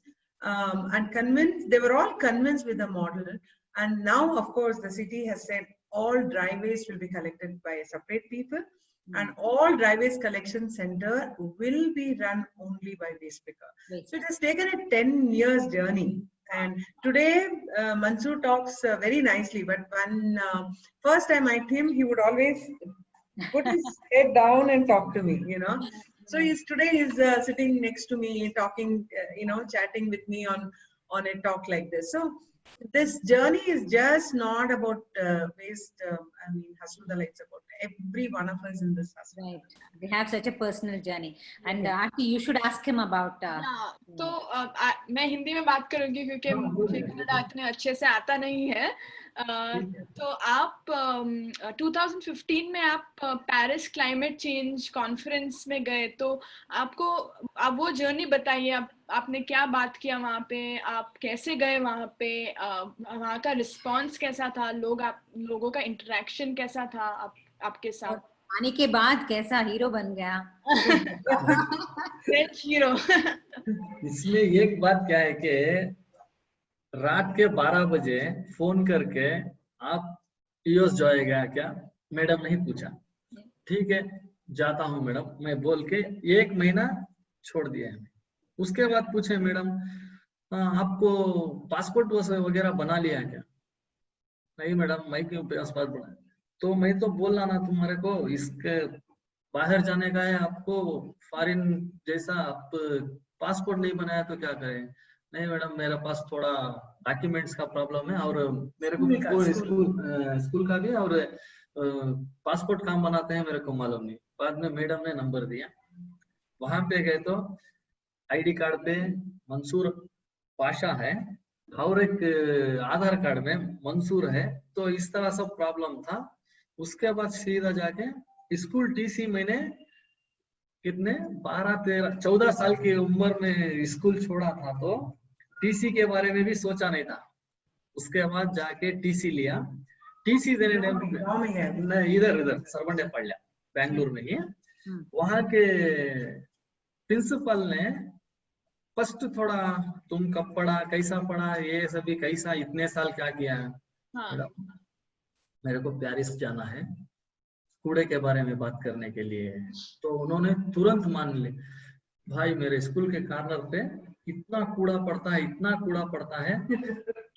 and convinced, they were all convinced with the model. And now, of course, the city has said all dry waste will be collected by separate people, and all dry waste collection center will be run only by waste picker. So it has taken a 10 years journey. And today, Mansoor talks very nicely, but when first time I met him, he would always put his head down and talk to me, So today he's sitting next to me, talking, chatting with me on a talk like this. So this journey is just not about waste. Hasudala, it's about every one of us in this hustle. Right. They have such a personal journey. And Aarti, you should ask him about. तो मैं हिंदी में बात करूंगी क्योंकि मुझे कन्नड़ा इतने अच्छे से आता नहीं है. तो आप 2015 में आप पेरिस क्लाइमेट चेंज कॉन्फ्रेंस में गए, तो आप वो जर्नी बताइए. आपने क्या बात किया वहाँ पे, आप कैसे गए वहाँ पे, वहाँ का रिस्पांस कैसा था, लोगों का इंटरेक्शन कैसा था आपके साथ, आने के बाद कैसा हीरो बन गया? हीरो. इसमें एक बात क्या है कि रात के 12 बजे फोन करके आप ईओस जाएगा क्या, मैडम नहीं पूछा. ठीक है, जाता हूँ मैडम, मैं बोल के 1 महीना छोड़ दिया है. उसके बाद पूछे मैडम आपको पासपोर्ट वगैरह बना लिया क्या? नहीं मैडम, मैं क्यों पासपोर्ट बनाया? तो मैं तो बोलना ना तुम्हारे को, इसके बाहर जाने का है आपको, फॉरेन जैसा, आप पासपोर्ट नहीं बनाया तो क्या करें? नहीं मैडम, मेरे पास थोड़ा डॉक्यूमेंट्स का प्रॉब्लम है और मेरे को स्कूल का भी और पासपोर्ट काम बनाते हैं मेरे को मालूम नहीं. बाद में मैडम ने नंबर दिया, वहां पे गए तो आईडी कार्ड पे मंसूर पाशा है और एक आधार कार्ड में मंसूर है. तो इस तरह सब प्रॉब्लम था. उसके बाद सीधा जाके स्कूल टीसी मैंने कितने 12-13-14 साल की उम्र में स्कूल छोड़ा था, तो टीसी के बारे में भी सोचा नहीं था. उसके बाद जाके टीसी लिया. टीसी देने इधर सरवंडे पढ़ बैंगलोर में ही. वहां के प्रिंसिपल ने फर्स्ट थोड़ा तुम कब पढ़ा, कैसा पढ़ा, ये सभी कैसा, इतने साल क्या किया है? मेरे को पेरिस जाना है कूड़े के बारे में बात करने के लिए. तो उन्होंने तुरंत मान ले, भाई मेरे स्कूल के कॉर्नर पे इतना कूड़ा पड़ता है, इतना कूड़ा पड़ता है,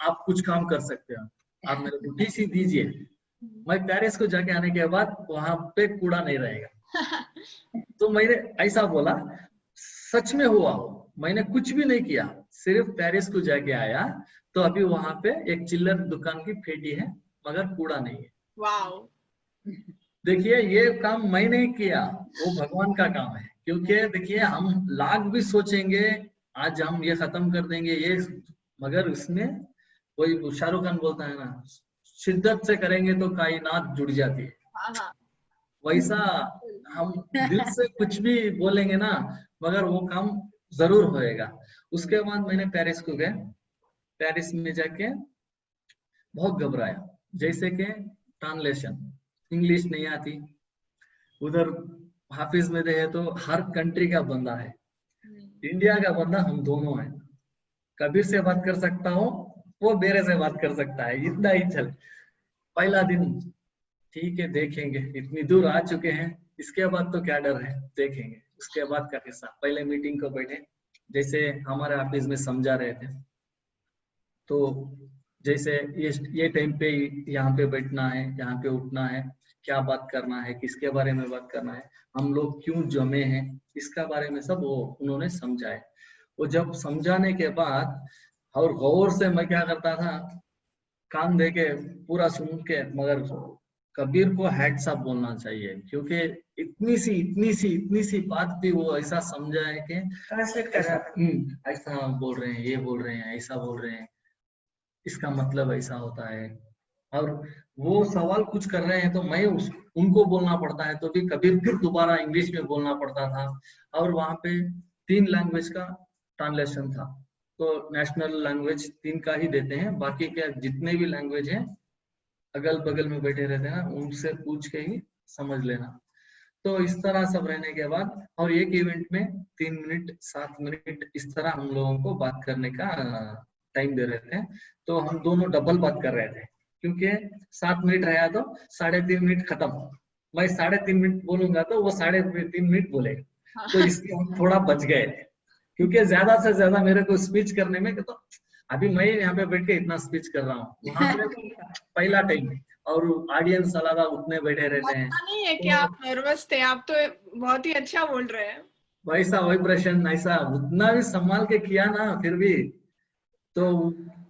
आप कुछ काम कर सकते हो, आप मेरे को टीसी दीजिए. मैं पेरिस को जाके आने के बाद वहां पे कूड़ा नहीं रहेगा. तो मैंने ऐसा बोला, सच में हुआ. मैंने कुछ भी नहीं किया, सिर्फ पेरिस को जाके आया तो अभी वहां पे एक चिल्लर दुकान की फेटी है मगर कूड़ा नहीं है. वाओ. देखिए ये काम मैं नहीं किया, वो भगवान का काम है. क्योंकि देखिए हम लाख भी सोचेंगे आज हम ये खत्म कर देंगे ये, मगर उसमें वही शाहरुख खान बोलता है ना, शिद्दत से करेंगे तो कायनात जुड़ जाती है। हाँ हाँ वैसा हम दिल से कुछ भी बोलेंगे ना, मगर वो काम जरूर होएगा। उसके बाद मैंने पेरिस को गए। पेरिस में जाके बहुत घबराया, जैसे कि ट्रांसलेशन इंग्लिश नहीं आती, उधर हाफिज में देखे तो हर कंट्री का बंदा है, इंडिया का बंदा हम दोनों हैं। कबीर से बात कर सकता हूँ, वो मेरे से बात कर सकता है, इतना ही चल। पहला दिन ठीक है, देखेंगे, इतनी दूर आ चुके हैं, इसके बाद तो क्या डर है, देखेंगे। उसके बाद का किस्सा, पहले मीटिंग को बैठे, जैसे हमारे ऑफिस में समझा रहे थे, तो जैसे ये टाइम पे यहाँ पे बैठना है, यहाँ पे उठना है, क्या बात करना है, किसके बारे में बात करना है, हम लोग क्यों जमे हैं, इसका बारे में सब वो उन्होंने समझाए। वो जब समझाने के बाद और गौर से मैं क्या करता था, कान दे के पूरा सुन के, मगर कबीर को हैट्स ऑफ बोलना चाहिए, क्योंकि इतनी सी बात भी वो ऐसा समझा है कि ट्रांसलेट कर रहा था। ऐसा बोल रहे हैं, ये बोल रहे हैं, ऐसा बोल रहे हैं, इसका मतलब ऐसा होता है। और वो सवाल कुछ कर रहे हैं तो मैं उनको बोलना पड़ता है, तो भी कबीर फिर दोबारा इंग्लिश में बोलना पड़ता था। और वहां पे 3 लैंग्वेज का ट्रांसलेशन था, तो नेशनल लैंग्वेज 3 का ही देते हैं, बाकी के जितने भी लैंग्वेज हैं अगल बगल में बैठे रहते हैं ना, उनसे पूछ के ही समझ लेना। तो इस तरह सब रहने के बाद, और एक इवेंट में 3 मिनट 7 मिनट इस तरह हम लोगों को बात करने का टाइम दे रहे थे। तो हम दोनों डबल बात कर रहे थे, क्योंकि 7 मिनट रहा तो 3.5 मिनट खत्म, मैं 3.5 मिनट बोलूंगा तो वो 3.5 मिनट बोलेगा, तो इसलिए हम थोड़ा बच गए थे। क्योंकि ज्यादा से ज्यादा मेरे को स्पीच करने में, तो अभी मैं यहाँ पे बैठ के इतना स्पीच कर रहा हूँ, वहां पे पहला टाइम और ऑडियंस अलग उतने बैठे रहते हैं, ऐसा नहीं है कि तो आप नर्वस थे, आप तो बहुत ही अच्छा बोल रहे हैं। वैसा वाइब्रेशन ऐसा उतना भी संभाल के किया ना, फिर भी तो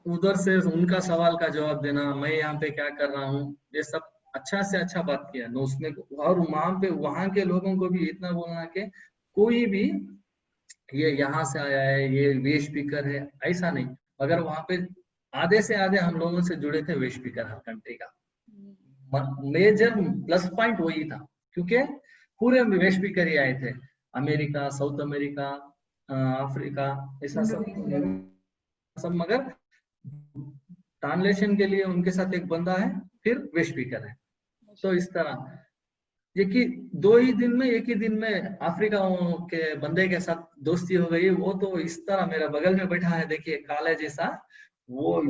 उधर से उनका सवाल का जवाब देना, मैं यहाँ पे क्या कर रहा हूँ, ये सब अच्छा से अच्छा बात किया ना उसमें। और वहां पे वहां के लोगों को भी इतना बोलना कि कोई भी ये यहाँ से आया है, ये वे स्पीकर है, ऐसा नहीं। अगर वहां पे आधे से आधे हम लोगों से जुड़े थे वे स्पीकर हर कंट्री का, मेजर प्लस पॉइंट वही था, क्योंकि पूरे वे स्पीकर ही आए थे, अमेरिका, साउथ अमेरिका, अफ्रीका, ऐसा सब मगर ट्रांसलेशन के लिए उनके साथ एक बंदा है, फिर वे स्पीकर है। तो इस तरह ये कि 2 ही दिन में, एक ही दिन में अफ्रीका के बंदे के साथ दोस्ती हो गई। वो तो इस तरह मेरा बगल में बैठा है, देखिए काले जैसा, वो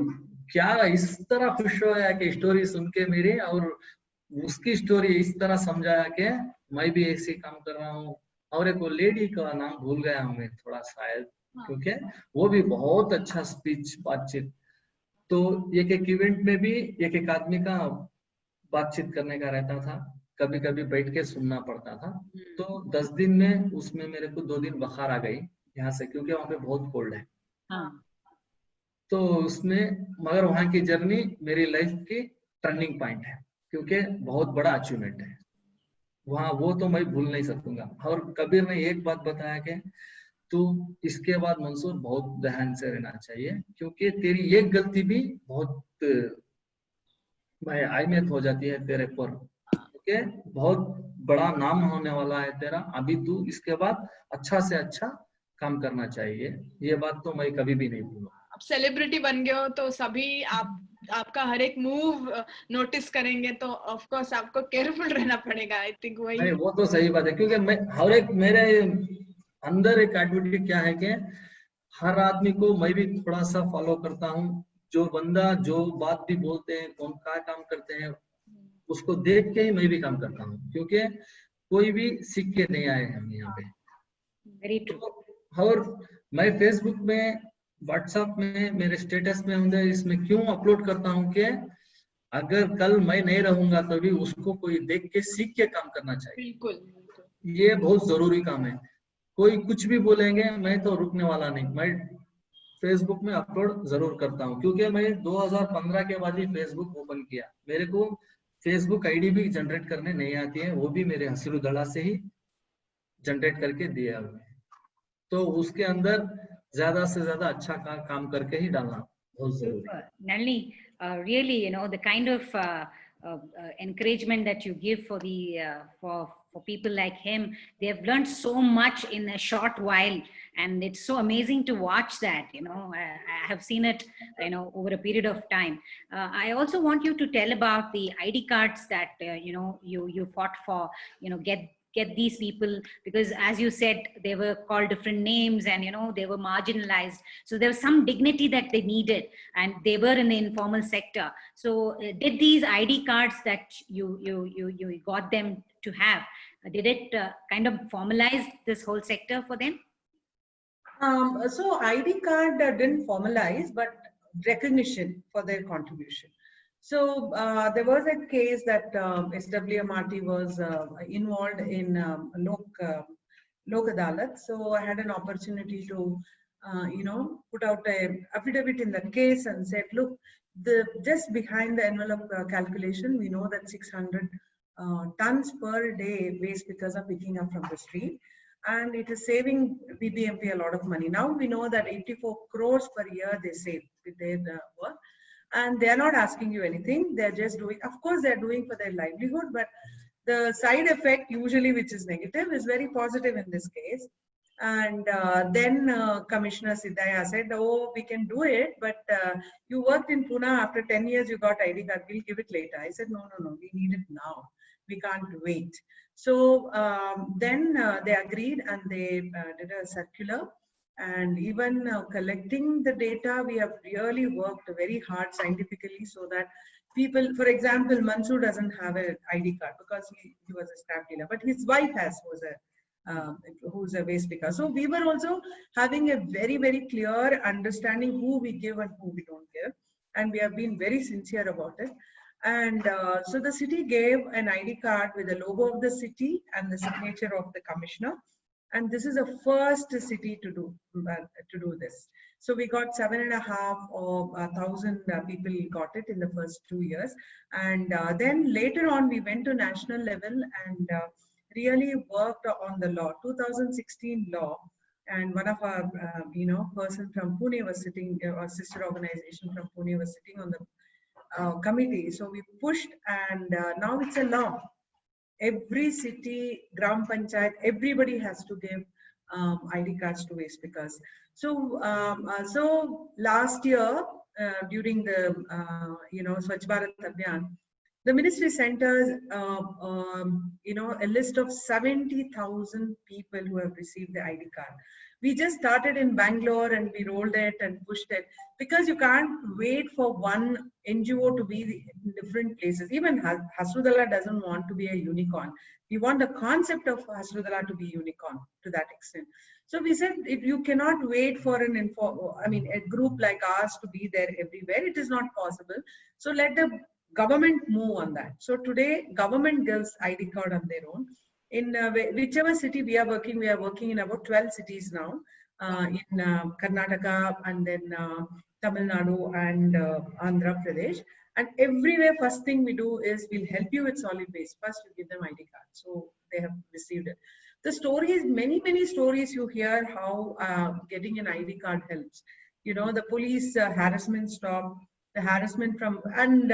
क्या इस तरह खुश होया कि स्टोरी सुन के मेरी, और उसकी स्टोरी इस तरह समझाया कि मैं भी ऐसे काम कर रहा हूँ। और एक वो लेडी का नाम भूल गया हूँ मैं थोड़ा शायद, क्योंकि वो भी बहुत अच्छा स्पीच बातचीत। तो एक इवेंट में भी एक आदमी का बातचीत करने का रहता था, कभी कभी बैठ के सुनना पड़ता था। तो 10 दिन में उसमें मेरे को 2 दिन बुखार आ गई यहाँ से, क्योंकि वहां पे बहुत कोल्ड है। तो उसमें मगर वहां की जर्नी मेरी लाइफ की टर्निंग पॉइंट है, क्योंकि बहुत बड़ा अचीवमेंट है वहाँ, वो तो मैं भूल नहीं सकूंगा। और कबीर ने एक बात बताया कि तू इसके बाद मंसूर बहुत ध्यान से रहना चाहिए, क्योंकि तेरी एक गलती भी बहुत अहमियत हो जाती है तेरे पर, क्योंकि बहुत बड़ा नाम होने वाला है तेरा। अभी तू इसके बाद अच्छा से अच्छा काम करना चाहिए, ये बात तो मैं कभी भी नहीं भूलूंगा। आप सेलिब्रिटी बन गए हो तो सभी आपका हर एक मूव नोटिस करेंगे, तो ऑफ कोर्स आपको केयरफुल रहना पड़ेगा। आई थिंक वही नहीं, वो तो सही बात है, क्योंकि मैं हर एक मेरे अंदर एक एडवोकेट क्या है कि हर आदमी को मैं भी थोड़ा सा फॉलो करता हूँ। जो बंदा जो बात भी बोलते हैं, कौन क्या काम करते हैं, उसको देख के ही मैं भी काम करता हूँ, क्योंकि कोई भी सीख के नहीं आए हम यहाँ पे। Very true. तो और मैं फेसबुक में, व्हाट्सएप में, मेरे स्टेटस में होंगे, इसमें क्यों अपलोड करता हूँ कि अगर कल मैं नहीं रहूंगा तो भी उसको कोई देख के सीख के काम करना चाहिए। बिल्कुल ये बहुत जरूरी काम है। कोई कुछ भी बोलेंगे, मैं तो रुकने वाला नहीं, मैं फेसबुक में अपलोड जरूर करता हूँ, क्योंकि मैं 2015 के बाद ही फेसबुक ओपन किया। मेरे को फेसबुक आईडी भी जनरेट करने नहीं आती है, वो भी मेरे हसीरू दड़ा से ही जनरेट करके दिया हुआ है। तो उसके अंदर ज्यादा से ज्यादा अच्छा काम करके ही डालना। बहुत जरूरी है। Super. Nalini, really, the kind of encouragement that you give for the for people like him, they have learned so much in a short while, and it's so amazing to watch that. I have seen it, over a period of time. I also want you to tell about the ID cards that you fought for. Get these people, because as you said, they were called different names, and they were marginalized, so there was some dignity that they needed, and they were in the informal sector. So did these ID cards that you got them to have, did it kind of formalize this whole sector for them? So ID card didn't formalize, but recognition for their contribution. So there was a case that SWMRT was involved in Lok Adalat. So I had an opportunity to, put out an affidavit in that case and said, look, just behind the envelope calculation, we know that 600 tons per day waste because of picking up from the street. And it is saving BBMP a lot of money. Now we know that 84 crores per year they save with their work. And they are not asking you anything. They're just doing, of course, they're doing for their livelihood, but the side effect usually, which is negative, is very positive in this case. And then Commissioner Siddhaya said, oh, we can do it, but you worked in Pune, after 10 years, you got ID card, we'll give it later. I said, no, we need it now. We can't wait. So then they agreed, and they did a circular. And even collecting the data, we have really worked very hard scientifically so that people, for example, Mansoor doesn't have an ID card because he was a scrap dealer, but his wife who's a waste picker. So we were also having a very, very clear understanding who we give and who we don't give. And we have been very sincere about it. And so the city gave an ID card with the logo of the city and the signature of the commissioner. And this is the first city to do this. So we got 7,500 people got it in the first 2 years. And then later on, we went to national level and really worked on the law, 2016 law. And one of our, person from Pune was sitting, our sister organization from Pune was sitting on the committee. So we pushed, and now it's a law. Every city, Gram Panchayat, everybody has to give ID cards to waste pickers. So, so last year during the Swachh Bharat Abhiyan, the ministry sent us a list of 70,000 people who have received the ID card. We just started in Bangalore and we rolled it and pushed it, because you can't wait for one NGO to be in different places. Even Hasrudala doesn't want to be a unicorn. We want the concept of Hasrudala to be unicorn to that extent. So we said, if you cannot wait for a group like ours to be there everywhere, it is not possible. So let the government move on that. So today, government gives ID card on their own. In whichever city we are working in about 12 cities now, in Karnataka, and then Tamil Nadu and Andhra Pradesh. And everywhere, first thing we do is we'll help you with solid waste. First, we give them ID card. So they have received it. The stories, many stories you hear how getting an ID card helps. The police harassment stop, the harassment from, and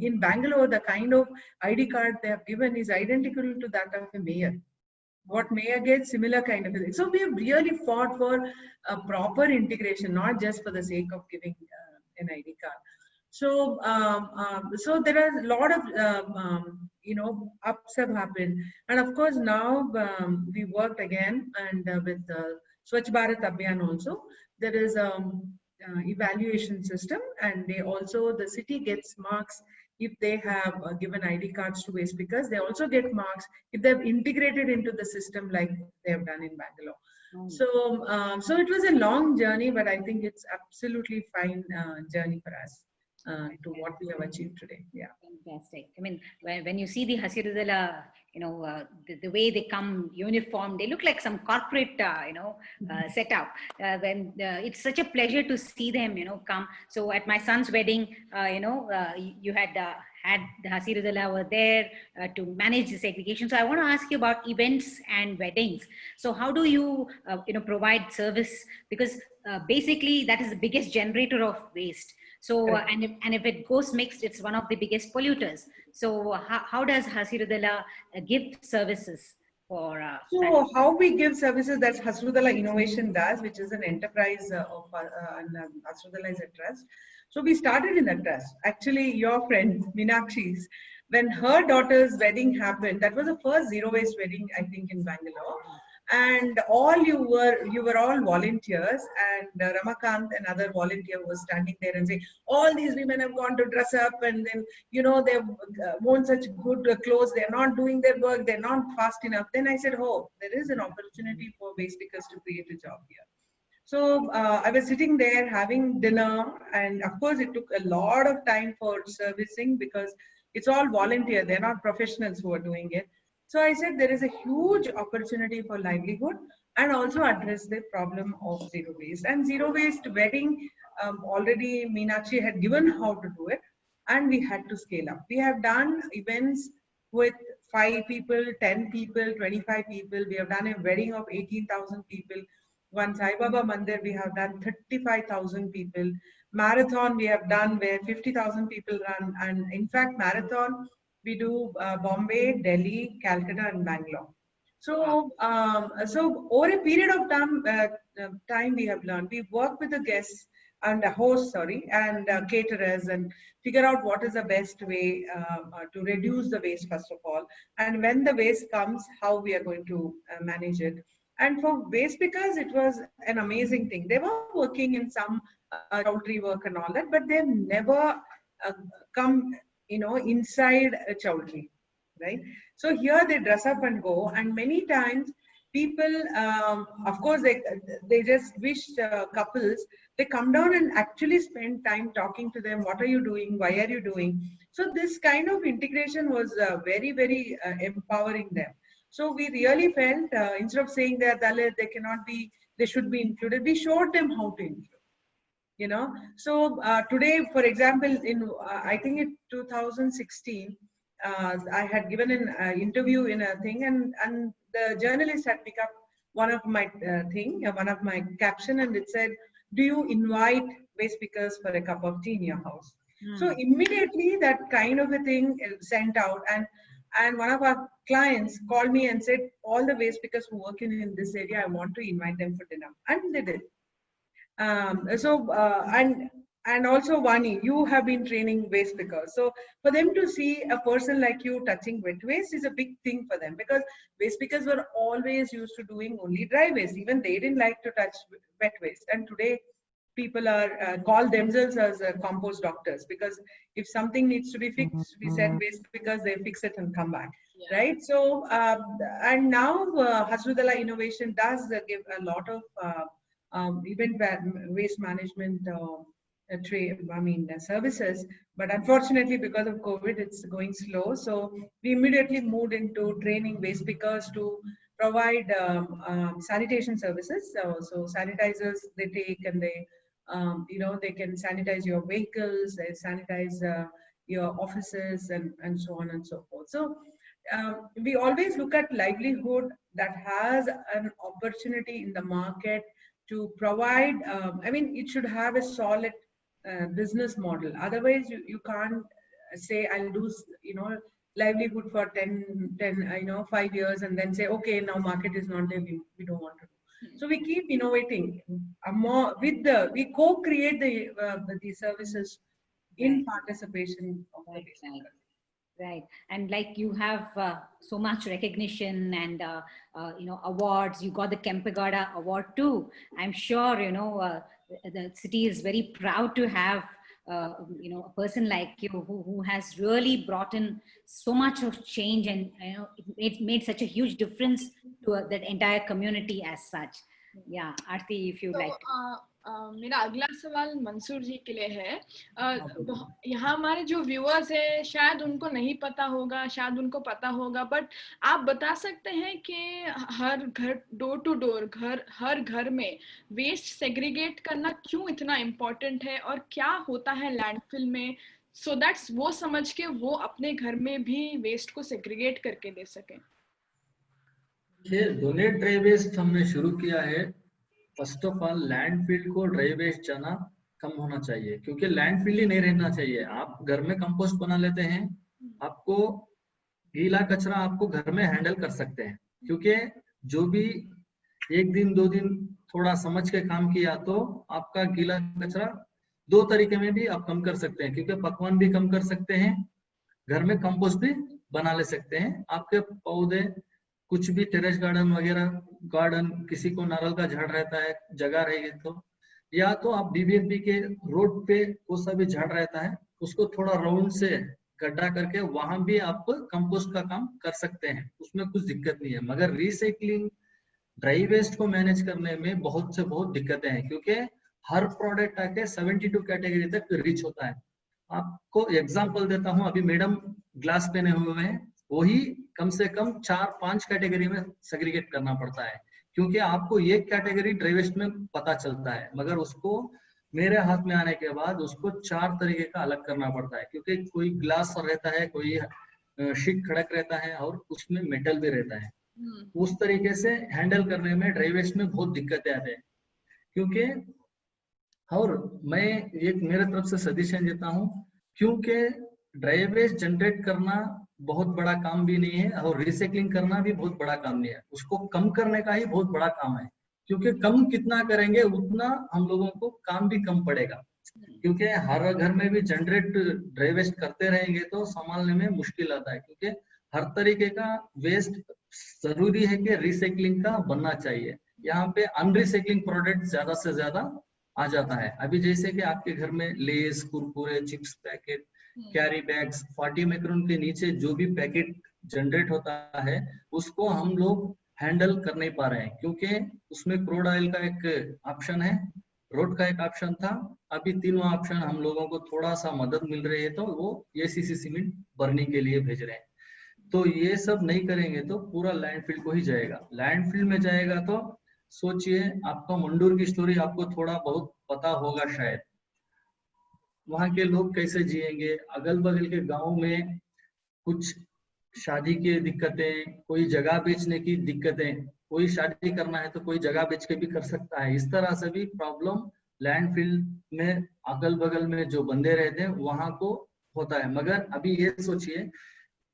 in Bangalore, the kind of ID card they have given is identical to that of a mayor. What mayor gets, similar kind of thing. So we have really fought for a proper integration, not just for the sake of giving an ID card. So, so there are a lot of ups have happened, and of course now we worked again, and with Swachh Bharat Abhiyan also there is evaluation system, and the city gets marks if they have given ID cards to waste pickers. They also get marks if they've integrated into the system like they have done in Bangalore. So, so it was a long journey, but I think it's absolutely fine journey for us to what we have achieved today. Yeah. Fantastic. I mean, when you see the Hasirudala, the way they come uniform, they look like some corporate, setup. When it's such a pleasure to see them, come. So at my son's wedding, you had had Hasiruddallah were there to manage the segregation. So I want to ask you about events and weddings. So how do you, provide service? Because basically that is the biggest generator of waste. So, and if it goes mixed, it's one of the biggest polluters. So how does Hasiruddallah give services for? So how we give services, that's Hasiruddallah Innovation does, which is an enterprise of Hasiruddallah is a trust. So we started in a trust. Actually, your friend Meenakshi's, when her daughter's wedding happened, that was the first zero waste wedding, I think, in Bangalore. And you were all volunteers, and Ramakant, another volunteer, was standing there and saying, all these women have gone to dress up, and then, they've worn such good clothes, they're not doing their work, they're not fast enough. Then I said, oh, there is an opportunity for waste pickers to create a job here. So I was sitting there having dinner, and of course it took a lot of time for servicing because it's all volunteer, they're not professionals who are doing it. So I said there is a huge opportunity for livelihood and also address the problem of zero waste. And zero waste wedding, already Meenakshi had given how to do it, and we had to scale up. We have done events with 5 people, 10 people, 25 people. We have done a wedding of 18,000 people. One Sai Baba Mandir, we have done 35,000 people. Marathon we have done where 50,000 people run. And in fact, marathon, we do Bombay, Delhi, Calcutta, and Bangalore. So, so over a period of time we have learned. We work with the guests and hosts, and caterers, and figure out what is the best way to reduce the waste first of all. And when the waste comes, how we are going to manage it. And for waste pickers, it was an amazing thing. They were working in some chowdhury work and all that, but they've never come, inside a chowdhury, right? So here they dress up and go, and many times people, of course, they just wish couples, they come down and actually spend time talking to them. What are you doing? Why are you doing? So this kind of integration was very, very empowering them. So we really felt, instead of saying they're Dalit, they should be included, we showed them how to include. So today, for example, in I think in 2016, I had given an interview in a thing, and the journalist had picked up one of my one of my caption, and it said, do you invite waste pickers for a cup of tea in your house? So immediately that kind of a thing sent out, and one of our clients called me and said, all the waste pickers who work in this area, I want to invite them for dinner. And they did. And also Vani, you have been training waste pickers. So for them to see a person like you touching wet waste is a big thing for them, because waste pickers were always used to doing only dry waste. Even they didn't like to touch wet waste. And today people are call themselves as compost doctors, because if something needs to be fixed, we send waste pickers, they fix it and come back. Yeah. Right? So, and now Hasiruddallah Innovation does give a lot of event waste management services, but unfortunately because of COVID, it's going slow. So we immediately moved into training waste pickers to provide sanitation services. So sanitizers they take, and they they can sanitize your vehicles, they sanitize your offices, and so on and so forth. So we always look at livelihood that has an opportunity in the market to provide, it should have a solid business model. Otherwise, you can't say, I'll do, livelihood for 5 years and then say, okay, now market is not there, we don't want to do. So we keep innovating more we co-create the services in participation of the business. Right. And like you have so much recognition and, awards. You got the Kempegowda award too. I'm sure, the city is very proud to have, a person like you who has really brought in so much of change, and, it made such a huge difference to that entire community as such. Yeah, Aarti, if you like. मेरा अगला सवाल मंसूर जी के लिए है। यहाँ हमारे जो viewers है शायद उनको नहीं पता होगा, शायद उनको पता होगा, बट आप बता सकते हैं कि हर घर, डोर टू डोर, हर घर में वेस्ट सेग्रीगेट करना क्यों इतना इम्पोर्टेंट है, और क्या होता है लैंडफिल में so that's वो समझ के वो अपने घर में भी वेस्ट को सेग्रीगेट करके दे सके? ये डोनेट ड्राई वेस्ट हमने शुरू किया है। फर्स्ट ऑफ ऑल लैंडफिल को ड्राई वेस्ट जाना कम होना चाहिए, क्योंकि लैंडफिल ही नहीं रहना चाहिए। आप घर में कंपोस्ट बना लेते हैं, आपको गीला कचरा आपको घर में हैंडल कर सकते हैं, क्योंकि जो भी एक दिन 2 दिन थोड़ा समझ के काम किया तो आपका गीला कचरा 2 तरीके में भी आप कम कर सकते हैं, क्योंकि पकवान भी कम कर सकते हैं, घर में कंपोस्ट भी बना ले सकते हैं। आपके पौधे कुछ भी टेरेस गार्डन वगैरह, गार्डन किसी को नारियल का झाड़ रहता है, जगह रहेगी तो, या तो आप बीबीएमपी के रोड पे कोई सा भी झाड़ रहता है, उसको थोड़ा राउंड से गड्ढा करके वहां भी आप कंपोस्ट का काम कर सकते हैं, उसमें कुछ दिक्कत नहीं है। मगर रिसाइकलिंग ड्राई वेस्ट को मैनेज करने में बहुत से बहुत दिक्कतें हैं, क्योंकि हर प्रोडक्ट आके 72 कैटेगरी तक रीच होता है। आपको एग्जांपल देता हूं, अभी मैडम ग्लास पहने हुए हैं, वही कम से कम 4-5 कैटेगरी में सेग्रीगेट करना पड़ता है, क्योंकि आपको एक कैटेगरी ड्राई वेस्ट में पता चलता है, मगर उसको मेरे हाथ में आने के बाद उसको 4 तरीके का अलग करना पड़ता है, क्योंकि कोई ग्लास रहता है, कोई शीट खड़क रहता है, और उसमें मेटल भी रहता है। उस तरीके से हैंडल करने में ड्राई वेस्ट में बहुत दिक्कतें आते हैं। क्योंकि और मैं एक मेरे तरफ से सजेशन देता हूँ, क्योंकि ड्राई वेस्ट जनरेट करना बहुत बड़ा काम भी नहीं है, और रिसाइकलिंग करना भी बहुत बड़ा काम नहीं है, उसको कम करने का ही बहुत बड़ा काम है। क्योंकि कम कितना करेंगे उतना हम लोगों को काम भी कम पड़ेगा, क्योंकि हर घर में भी जनरेट ड्राई वेस्ट करते रहेंगे तो संभालने में मुश्किल आता है, क्योंकि हर तरीके का वेस्ट जरूरी है कि रिसाइकलिंग का बनना चाहिए। यहाँ पे अनरिसाइकलिंग प्रोडक्ट ज्यादा से ज्यादा आ जाता है। अभी जैसे कि आपके घर में less, Kurkure, chips packet, carry bags, 40 micron के नीचे जो भी पैकेट जनरेट होता है, उसको हम लोग हैंडल कर नहीं पा रहे हैं, क्योंकि उसमें क्रूड ऑयल का एक ऑप्शन है, रोड का एक ऑप्शन था, अभी तीनों ऑप्शन हम लोगों को थोड़ा सा मदद मिल रही है, तो वो एसीसी सीमेंट भरने के लिए भेज रहे हैं। तो ये सब नहीं करेंगे तो पूरा लैंडफिल को ही जाएगा। लैंडफिल में जाएगा तो सोचिए, आपका मंडूर की स्टोरी आपको थोड़ा बहुत पता होगा शायद, वहां के लोग कैसे जिएंगे, अगल बगल के गांव में कुछ शादी की दिक्कतें, कोई जगह बेचने की दिक्कतें, कोई शादी करना है तो कोई जगह बेच के भी कर सकता है। इस तरह से भी प्रॉब्लम लैंडफिल में अगल बगल में जो बंदे रहते हैं वहां को होता है। मगर अभी ये सोचिए,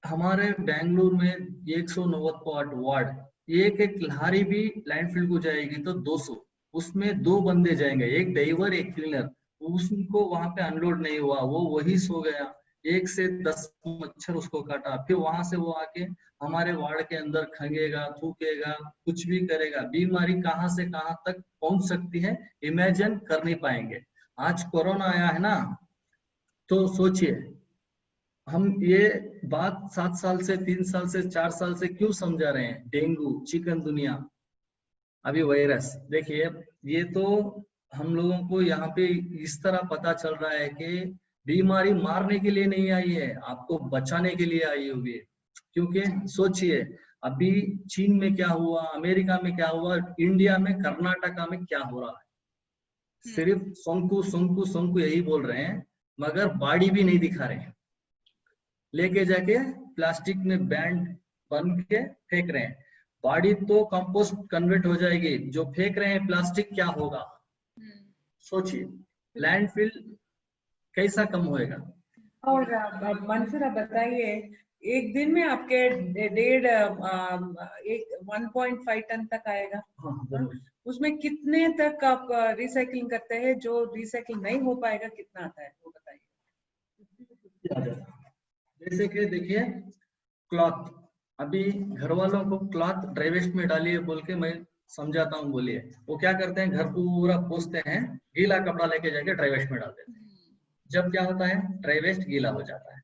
हमारे बेंगलुरु में 190 वार्ड, एक एक लारी भी लैंडफिल को जाएगी तो 200, उसमें 2 बंदे जाएंगे, एक ड्राइवर एक क्लीनर, उसको वहां पे अनलोड नहीं हुआ, वो वही सो गया, 1 से 10 मच्छर उसको काटा, फिर वहां से वो आके हमारे वार्ड के अंदर खंगेगा, थूकेगा, कुछ भी करेगा, बीमारी कहाँ से कहाँ तक पहुंच सकती है इमेजिन कर नहीं पाएंगे। आज कोरोना आया है ना, तो सोचिए हम ये बात 7 साल से, 3 साल से, 4 साल से क्यों समझा रहे हैं, डेंगू, चिकनगुनिया, अभी वायरस, देखिए ये तो हम लोगों को यहाँ पे इस तरह पता चल रहा है कि बीमारी मारने के लिए नहीं आई है, आपको बचाने के लिए आई हुई है। क्योंकि सोचिए अभी चीन में क्या हुआ, अमेरिका में क्या हुआ, इंडिया में कर्नाटका में क्या हो रहा है, सिर्फ सोंकू सोंकू सोंकू यही बोल रहे हैं, मगर बॉडी भी नहीं दिखा रहे हैं, लेके जाके प्लास्टिक में बैंड बन के फेंक रहे हैं। बॉडी तो कंपोस्ट कन्वर्ट हो जाएगी, जो फेंक रहे हैं प्लास्टिक क्या होगा, सोचिए लैंडफिल कैसा कम होएगा। और मंसूर आप बताइए, एक दिन में आपके 1.5 टन तक आएगा, उसमें कितने तक आप रिसाइकलिंग करते हैं, जो रिसाइकल नहीं हो पाएगा कितना आता है वो बताइए। जैसे कि देखिए क्लॉथ, अभी घर वालों को क्लॉथ ड्राई वेस्ट में डालिए बोल के मैं समझाता हूँ, बोलिए वो क्या करते हैं, घर पूरा पोंछते हैं, गीला कपड़ा लेके जाके ड्राई वेस्ट में डाल देते हैं, जब क्या होता है ड्राई वेस्ट गीला हो जाता है,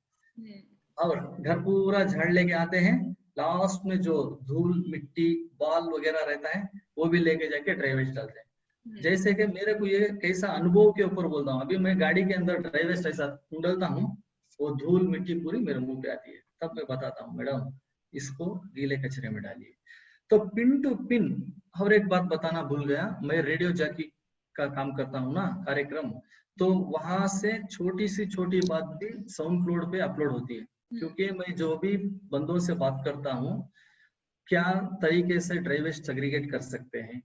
और घर पूरा झाड़ लेके आते हैं, लास्ट में जो धूल मिट्टी बाल वगैरह रहता है वो भी लेके जाके ड्राई वेस्ट डालते हैं। जैसे कि मेरे को ये कैसा अनुभव के ऊपर बोलता हूँ, अभी मैं गाड़ी के अंदर ड्राई वेस्ट ऐसा डालता हूँ, वो धूल मिट्टी पूरी मेरे मुंह पे आती है, तब मैं बताता हूँ मैडम इसको गीले कचरे में डालिए। तो पिन टू पिन, और एक बात बताना भूल गया, मैं रेडियो जॉकी का काम करता हूँ ना कार्यक्रम, तो वहां से छोटी सी छोटी बात भी साउंड क्लाउड पे अपलोड होती है, क्योंकि मैं जो भी बंदों से बात करता हूँ क्या तरीके से ड्राई वेस्ट सेग्रीगेट कर सकते हैं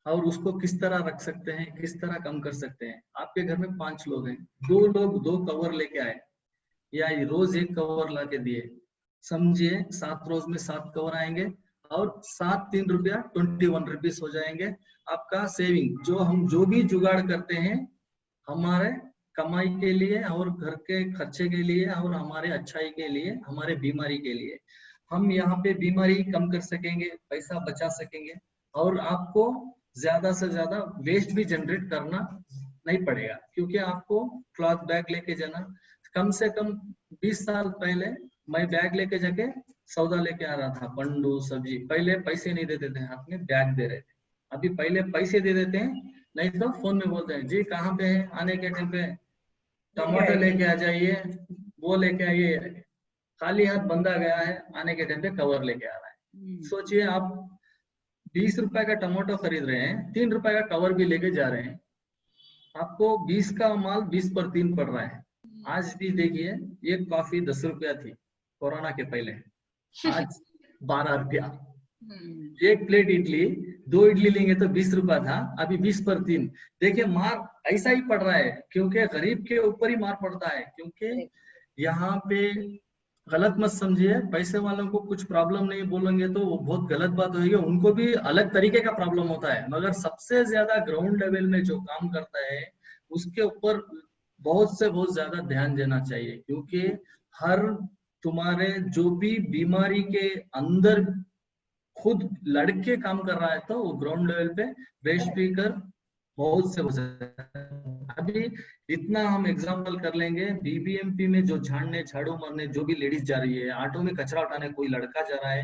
और उसको किस तरह रख सकते हैं, किस तरह कम कर सकते हैं। आपके घर में 5 लोग हैं, 2 लोग 2 कवर लेके आए या रोज 1 कवर ला के दिए, समझिए 7 रोज में 7 कवर आएंगे और 7 3 रुपया 21 रुपीज हो जाएंगे आपका सेविंग। जो हम जो भी जुगाड़ करते हैं हमारे कमाई के लिए और घर के खर्चे के लिए और हमारे अच्छाई के लिए, हमारे बीमारी के लिए, हम यहाँ पे बीमारी कम कर सकेंगे, पैसा बचा सकेंगे और आपको ज्यादा से ज्यादा वेस्ट भी जनरेट करना नहीं पड़ेगा। क्योंकि आपको क्लॉथ बैग लेके जाना, कम से कम 20 साल पहले मैं बैग लेके जाके सौदा लेके आ रहा था, पंडू सब्जी, पहले पैसे नहीं देते थे, हाथ में बैग दे रहे थे। अभी पहले पैसे दे देते हैं, नहीं तो फोन में बोलते हैं जी कहाँ पे है, आने के टाइम पे टमाटर लेके आ जाइए, वो लेके आइए, खाली हाथ बंदा गया है, आने के टाइम पे कवर लेके आ रहा है। सोचिए आप 20 रुपए का टमाटो खरीद रहे हैं, 3 रुपए का कवर भी लेके जा रहे हैं, आपको 20 का माल 20 पर 3 पड़ रहा है। आज भी देखिए ये कॉफी 10 रुपया थी कोरोना के पहले, आज 12 रुपया। एक प्लेट इडली, 2 इडली लेंगे तो 20 रुपया था, अभी 20 पर 3। देखिए मार ऐसा ही पड़ रहा है, क्योंकि गरीब के ऊपर ही मार पड़ता है। क्योंकि यहाँ पे गलत मत समझिए, पैसे वालों को कुछ प्रॉब्लम नहीं बोलेंगे तो वो बहुत गलत बात होगी, उनको भी अलग तरीके का प्रॉब्लम होता है, मगर सबसे ज्यादा ग्राउंड लेवल में जो काम करता है उसके ऊपर बहुत से बहुत ज्यादा ध्यान देना चाहिए। क्योंकि हर तुम्हारे जो भी बीमारी के अंदर खुद लड़के काम कर रहा है तो वो ग्राउंड लेवल पे वेस्ट स्पीकर बहुत से हो सकता है। अभी इतना हम एग्जांपल कर लेंगे, बीबीएमपी में जो झाड़ू मारने जो भी लेडीज जा रही है, ऑटो में कचरा उठाने कोई लड़का जा रहा है,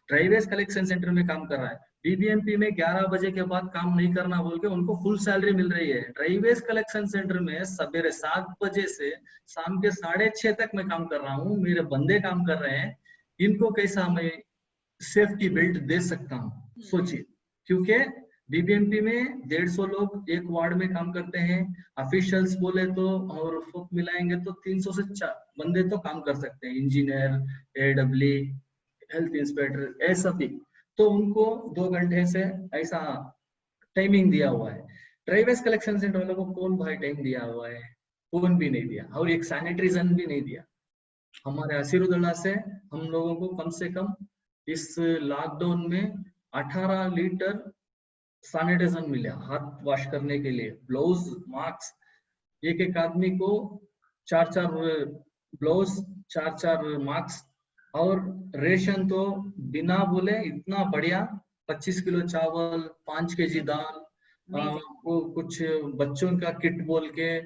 ड्राई वेस्ट कलेक्शन सेंटर में काम कर रहा है, बीबीएमपी में 11 बजे के बाद काम नहीं करना बोल के उनको फुल सैलरी मिल रही है। ड्राई वेस्ट कलेक्शन सेंटर में सवेरे 7 बजे से शाम के 6:30 तक मैं काम कर रहा हूँ, मेरे बंदे काम कर रहे हैं, इनको कैसा मैं सेफ्टी बेल्ट दे सकता हूँ, सोचिए। क्योंकि बीबीएमपी में 150 लोग एक वार्ड में काम करते हैं, ऑफिशियल्स बोले तो और फुक मिलाएंगे तो 300 से 4 बंदे तो काम कर सकते हैं, इंजीनियर, एडब्ल्यू, हेल्थ इंस्पेक्टर, ऐसा भी। तो उनको 2 घंटे से ऐसा टाइमिंग दिया हुआ है। ड्राई वेस्ट कलेक्शन सेंटर वालों को कौन भाई टाइम दिया हुआ है? कौन भी नहीं दिया, और एक सैनिटरी जोन भी नहीं दिया। हमारे असीरुद्दौला से हम लोगों को कम से कम इस लॉकडाउन में 18 लीटर सैनिटाइजर मिला हाथ वॉश करने के लिए, ब्लाउज, मास्क, एक आदमी को 4 ब्लाउज, 4 मास्क, और रेशन तो बिना बोले इतना बढ़िया, 25 किलो चावल, 5 केजी दाल, वो कुछ बच्चों का किट बोल के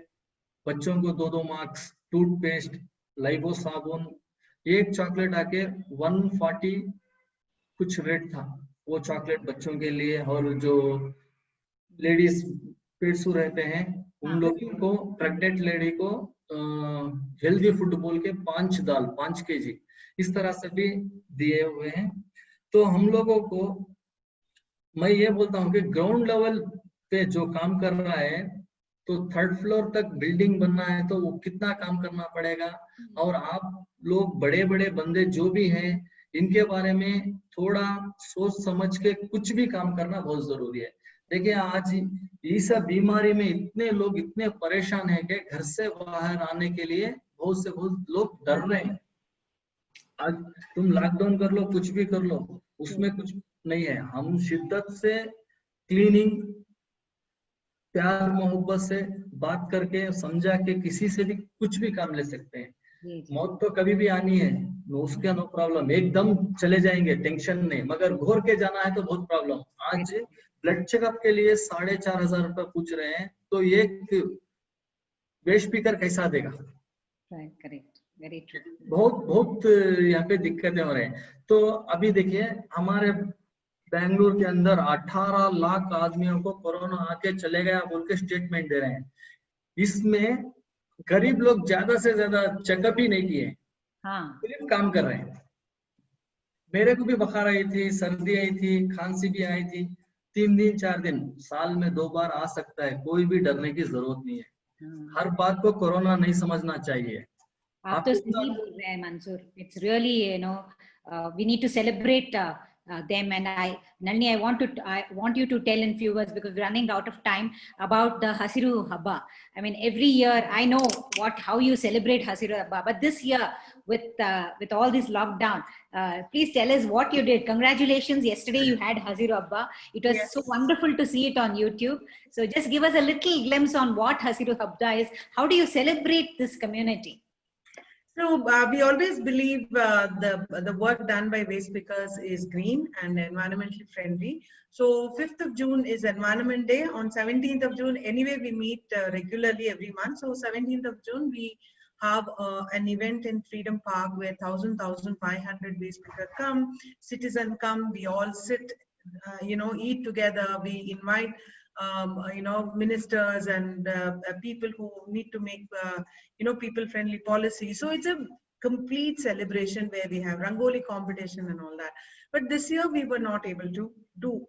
बच्चों को 2 मास्क, टूथपेस्ट, लाइबो साबुन, एक चॉकलेट आके 140 कुछ रेट था वो चॉकलेट बच्चों के लिए। और जो लेडीज पेटसू रहते हैं उन लोगों को, प्रेग्नेंट लेडी को हेल्दी फूड बोल के 5 दाल, 5 केजी, इस तरह से भी दिए हुए हैं। तो हम लोगों को मैं ये बोलता हूँ कि ग्राउंड लेवल पे जो काम कर रहा है, तो 3rd फ्लोर तक बिल्डिंग बनना है तो वो कितना काम करना पड़ेगा। और आप लोग बड़े बड़े बंदे जो भी हैं, इनके बारे में थोड़ा सोच समझ के कुछ भी काम करना बहुत जरूरी है। देखिए आज इस बीमारी में इतने लोग इतने परेशान हैं कि घर से बाहर आने के लिए बहुत से बहुत लोग डर रहे हैं। आज तुम लॉकडाउन कर लो, कुछ भी कर लो, उसमें कुछ नहीं है। हम शिद्दत से क्लीनिंग, प्यार मोहब्बत से बात करके समझा के किसी से भी कुछ भी काम ले सकते हैं। मौत तो कभी भी आनी है, उसका नो प्रॉब्लम, एकदम चले जाएंगे, टेंशन नहीं, मगर घोर के जाना है तो बहुत प्रॉब्लम। आज ब्लड चेकअप के लिए 4,500 रुपए पूछ रहे हैं, तो एक वेस्ट स्पीकर कैसा देगा? बहुत यहाँ पे दिक्कतें हो रहे हैं। तो अभी देखिए हमारे बेंगलुरु के अंदर 18 लाख आदमियों को कोरोना आके चले गया बोल के स्टेटमेंट दे रहे हैं। इसमें गरीब लोग ज्यादा से ज्यादा चेकअप ही नहीं किए, सिर्फ काम कर रहे हैं। मेरे को भी बुखार आई थी, सर्दी आई थी, खांसी भी आई थी, 3 दिन 4 दिन, साल में 2 बार आ सकता है, कोई भी डरने की जरूरत नहीं है। हर बात को कोरोना नहीं समझना चाहिए. आप तो सही बोल रहे हैं Mansoor. It's really, we need to celebrate them. And Nalini, I want you to tell in few words, because we're running out of time, about the Hasiru Habba. I mean, every year I know how you celebrate Hasiru Habba, but this year with all this lockdown, please tell us what you did. Congratulations! Yesterday you had Hasiru Habba. It was so wonderful to see it on YouTube. So just give us a little glimpse on what Hasiru Habba is. How do you celebrate this community? So we always believe the work done by waste pickers is green and environmentally friendly. So 5th of June is Environment Day. On 17th of June, anyway, we meet regularly every month. So 17th of June, we have an event in Freedom Park where 1,500 waste pickers come, citizens come, we all sit, eat together. We invite ministers and people who need to make, people-friendly policy. So it's a complete celebration where we have Rangoli competition and all that. But this year we were not able to do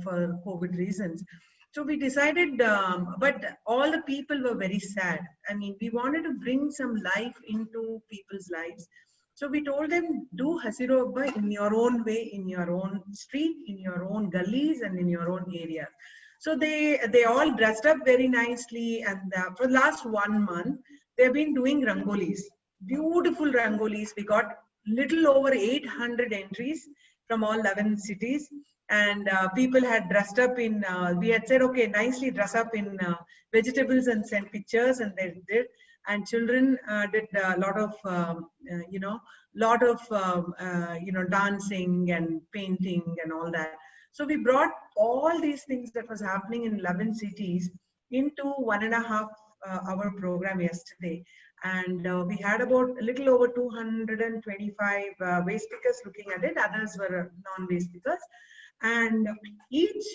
for COVID reasons. So we decided, but all the people were very sad. I mean, we wanted to bring some life into people's lives. So we told them, do Hasiru Habba in your own way, in your own street, in your own gullies and in your own area. So they all dressed up very nicely, and for the last 1 month, they've been doing rangolis, beautiful rangolis. We got little over 800 entries from all 11 cities, and people had dressed up in, we had said, okay, nicely dress up in vegetables and send pictures, and they did. And children did a lot of, dancing and painting and all that. So we brought all these things that was happening in 11 cities into 1.5 hour program yesterday. And we had about a little over 225 waste pickers looking at it. Others were non-waste pickers. And each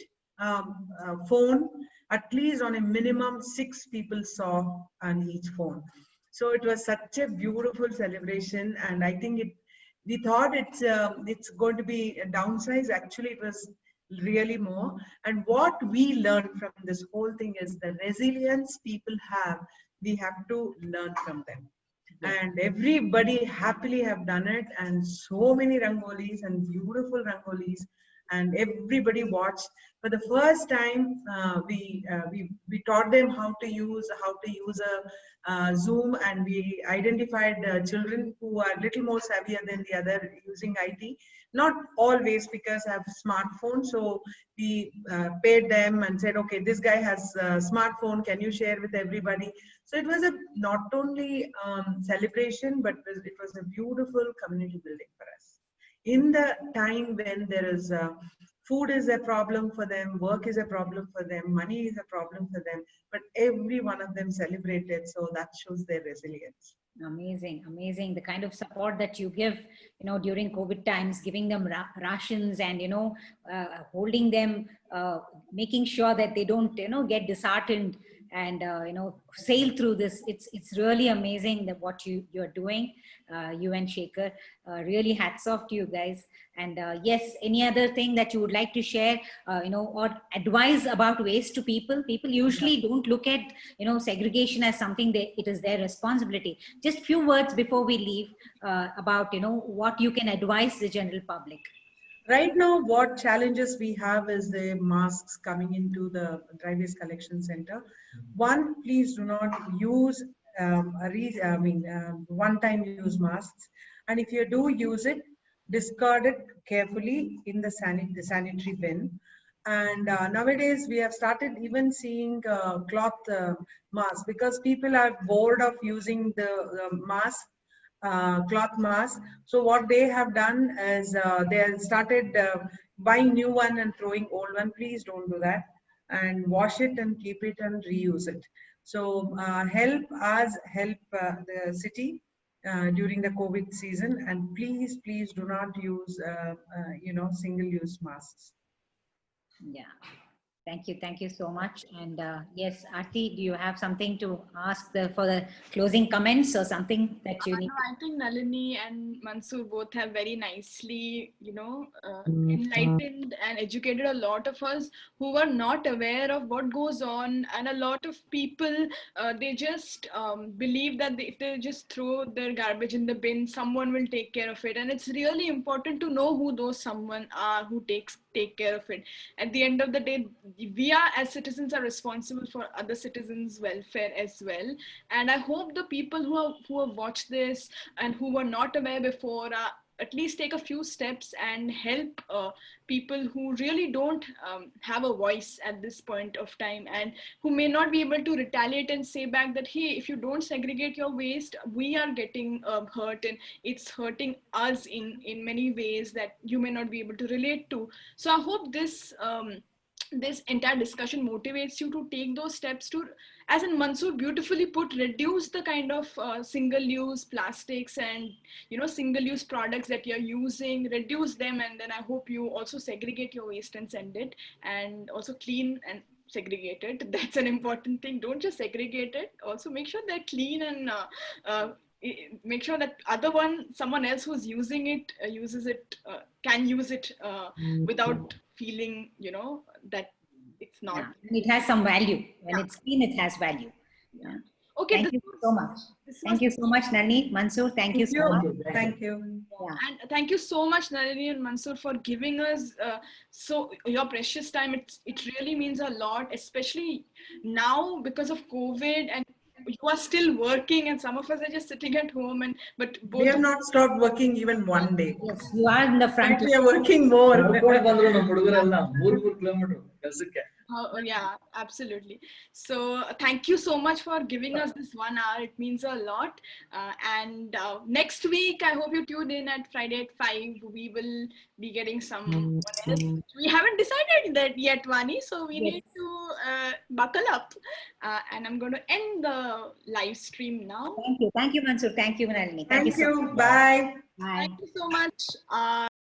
phone, at least on a minimum 6 people saw on each phone. So it was such a beautiful celebration. And I think we thought it's going to be a downsize. Actually, it was really more. And what we learned from this whole thing is the resilience people have. We have to learn from them. And everybody happily have done it, and so many rangolis and beautiful rangolis, and everybody watched. For the first time, we taught them how to use a Zoom, and we identified children who are little more savvier than the other using IT. Not all waste pickers have smartphones, so we paid them and said, okay, this guy has a smartphone, can you share with everybody? So it was not only celebration, but it was a beautiful community building for us. In the time when there is food is a problem for them, work is a problem for them, money is a problem for them, but every one of them celebrated. So that shows their resilience. Amazing, amazing. The kind of support that you give, during COVID times, giving them rations and, holding them, making sure that they don't, get disheartened and, sail through this. It's really amazing that what you're doing, you and Shekhar. Really hats off to you guys. And yes, any other thing that you would like to share, or advise about waste to people? People usually don't look at, segregation as something it is their responsibility. Just few words before we leave about, what you can advise the general public. Right now, what challenges we have is the masks coming into the dry waste collection center. One, please do not use one-time use masks. And if you do use it, discard it carefully in the sanitary bin. And nowadays, we have started even seeing cloth masks, because people are bored of using the mask. Cloth mask. So what they have done is they have started buying new one and throwing old one. Please don't do that, and wash it and keep it and reuse it. So help us help the city during the COVID season, and please do not use single-use masks. Yeah. Thank you so much. And yes, Aarti, do you have something to ask for the closing comments or something that you need? No, I think Nalini and Mansoor both have very nicely, enlightened and educated a lot of us who were not aware of what goes on. And a lot of people, they just believe that if they just throw their garbage in the bin, someone will take care of it. And it's really important to know who those someone are who take care of it. At the end of the day, we are as citizens are responsible for other citizens' welfare as well. And I hope the people who have watched this and who were not aware before at least take a few steps and help people who really don't have a voice at this point of time, and who may not be able to retaliate and say back that, hey, if you don't segregate your waste, we are getting hurt, and it's hurting us in many ways that you may not be able to relate to. So I hope this entire discussion motivates you to take those steps to, as in Mansoor beautifully put, reduce the kind of single-use plastics and single-use products that you're using, reduce them, and then I hope you also segregate your waste and send it, and also clean and segregate it. That's an important thing. Don't just segregate it. Also make sure they're clean, and make sure that someone else who's using it can use it without feeling that it's not. Yeah. It has some value. When it's clean, it has value. Yeah. Okay. Thank you so much. Thank you so much, Nalini. Mansoor, thank you so much. Thank you. Yeah. And thank you so much, Nalini and Mansoor, for giving us your precious time. It really means a lot, especially now because of COVID, and you are still working, and some of us are just sitting at home. But both We have not stopped working even one day. Yes, you are in the front. We are working more. Yeah, absolutely. So thank you so much for giving us this 1 hour. It means a lot. And next week, I hope you tune in at Friday at 5. We will be getting someone else. We haven't decided that yet, Vani. So we need to buckle up. And I'm going to end the live stream now. Thank you, Mansoor. Thank you, Nalini. Thank so you. much. Bye. Bye. Thank you so much.